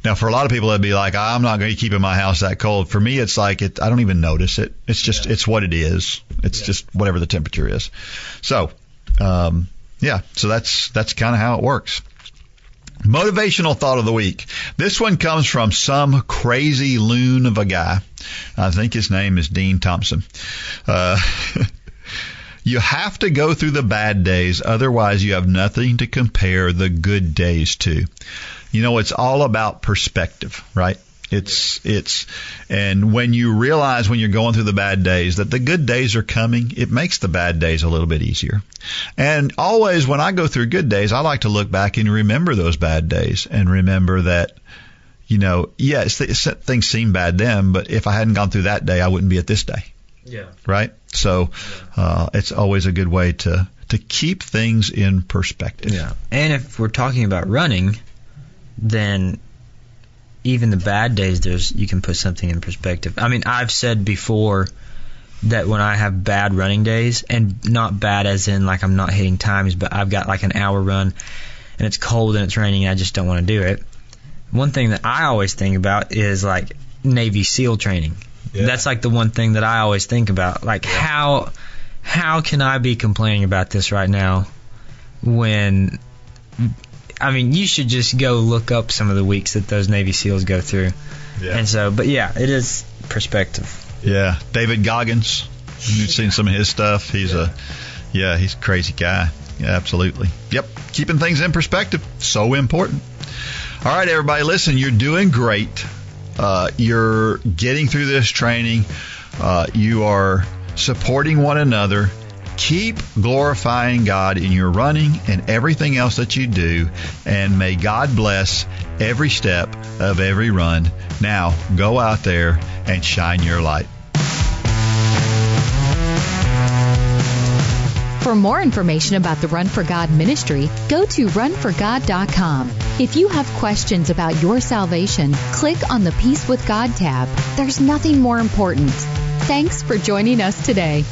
Now, for a lot of people, it'd be like, I'm not going to keep in my house that cold. For me, it's like, I don't even notice it. It's just, it's what it is. It's just whatever the temperature is. So, so that's kind of how it works. Motivational thought of the week. This one comes from some crazy loon of a guy. I think his name is Dean Thompson. You have to go through the bad days, otherwise you have nothing to compare the good days to. You know, it's all about perspective, right? And when you realize when you're going through the bad days that the good days are coming, it makes the bad days a little bit easier. And always when I go through good days, I like to look back and remember those bad days and remember that, you know, yes, things seem bad then, but if I hadn't gone through that day, I wouldn't be at this day. Yeah. Right? So it's always a good way to keep things in perspective. Yeah. And if we're talking about running, then even the bad days, you can put something in perspective. I mean, I've said before that when I have bad running days, and not bad as in like I'm not hitting times, but I've got like an hour run and it's cold and it's raining and I just don't want to do it. One thing that I always think about is like Navy SEAL training. Yeah. That's like the one thing that I always think about. Like how can I be complaining about this right now when... I mean, you should just go look up some of the weeks that those Navy SEALs go through. Yeah. And so, but yeah, it is perspective. Yeah. David Goggins. You've seen some of his stuff. He's he's a crazy guy. Yeah, absolutely. Yep. Keeping things in perspective. So important. All right, everybody, listen, you're doing great. You're getting through this training. You are supporting one another. Keep glorifying God in your running and everything else that you do, and may God bless every step of every run. Now, go out there and shine your light. For more information about the Run for God ministry, go to runforgod.com. If you have questions about your salvation, click on the Peace with God tab. There's nothing more important. Thanks for joining us today.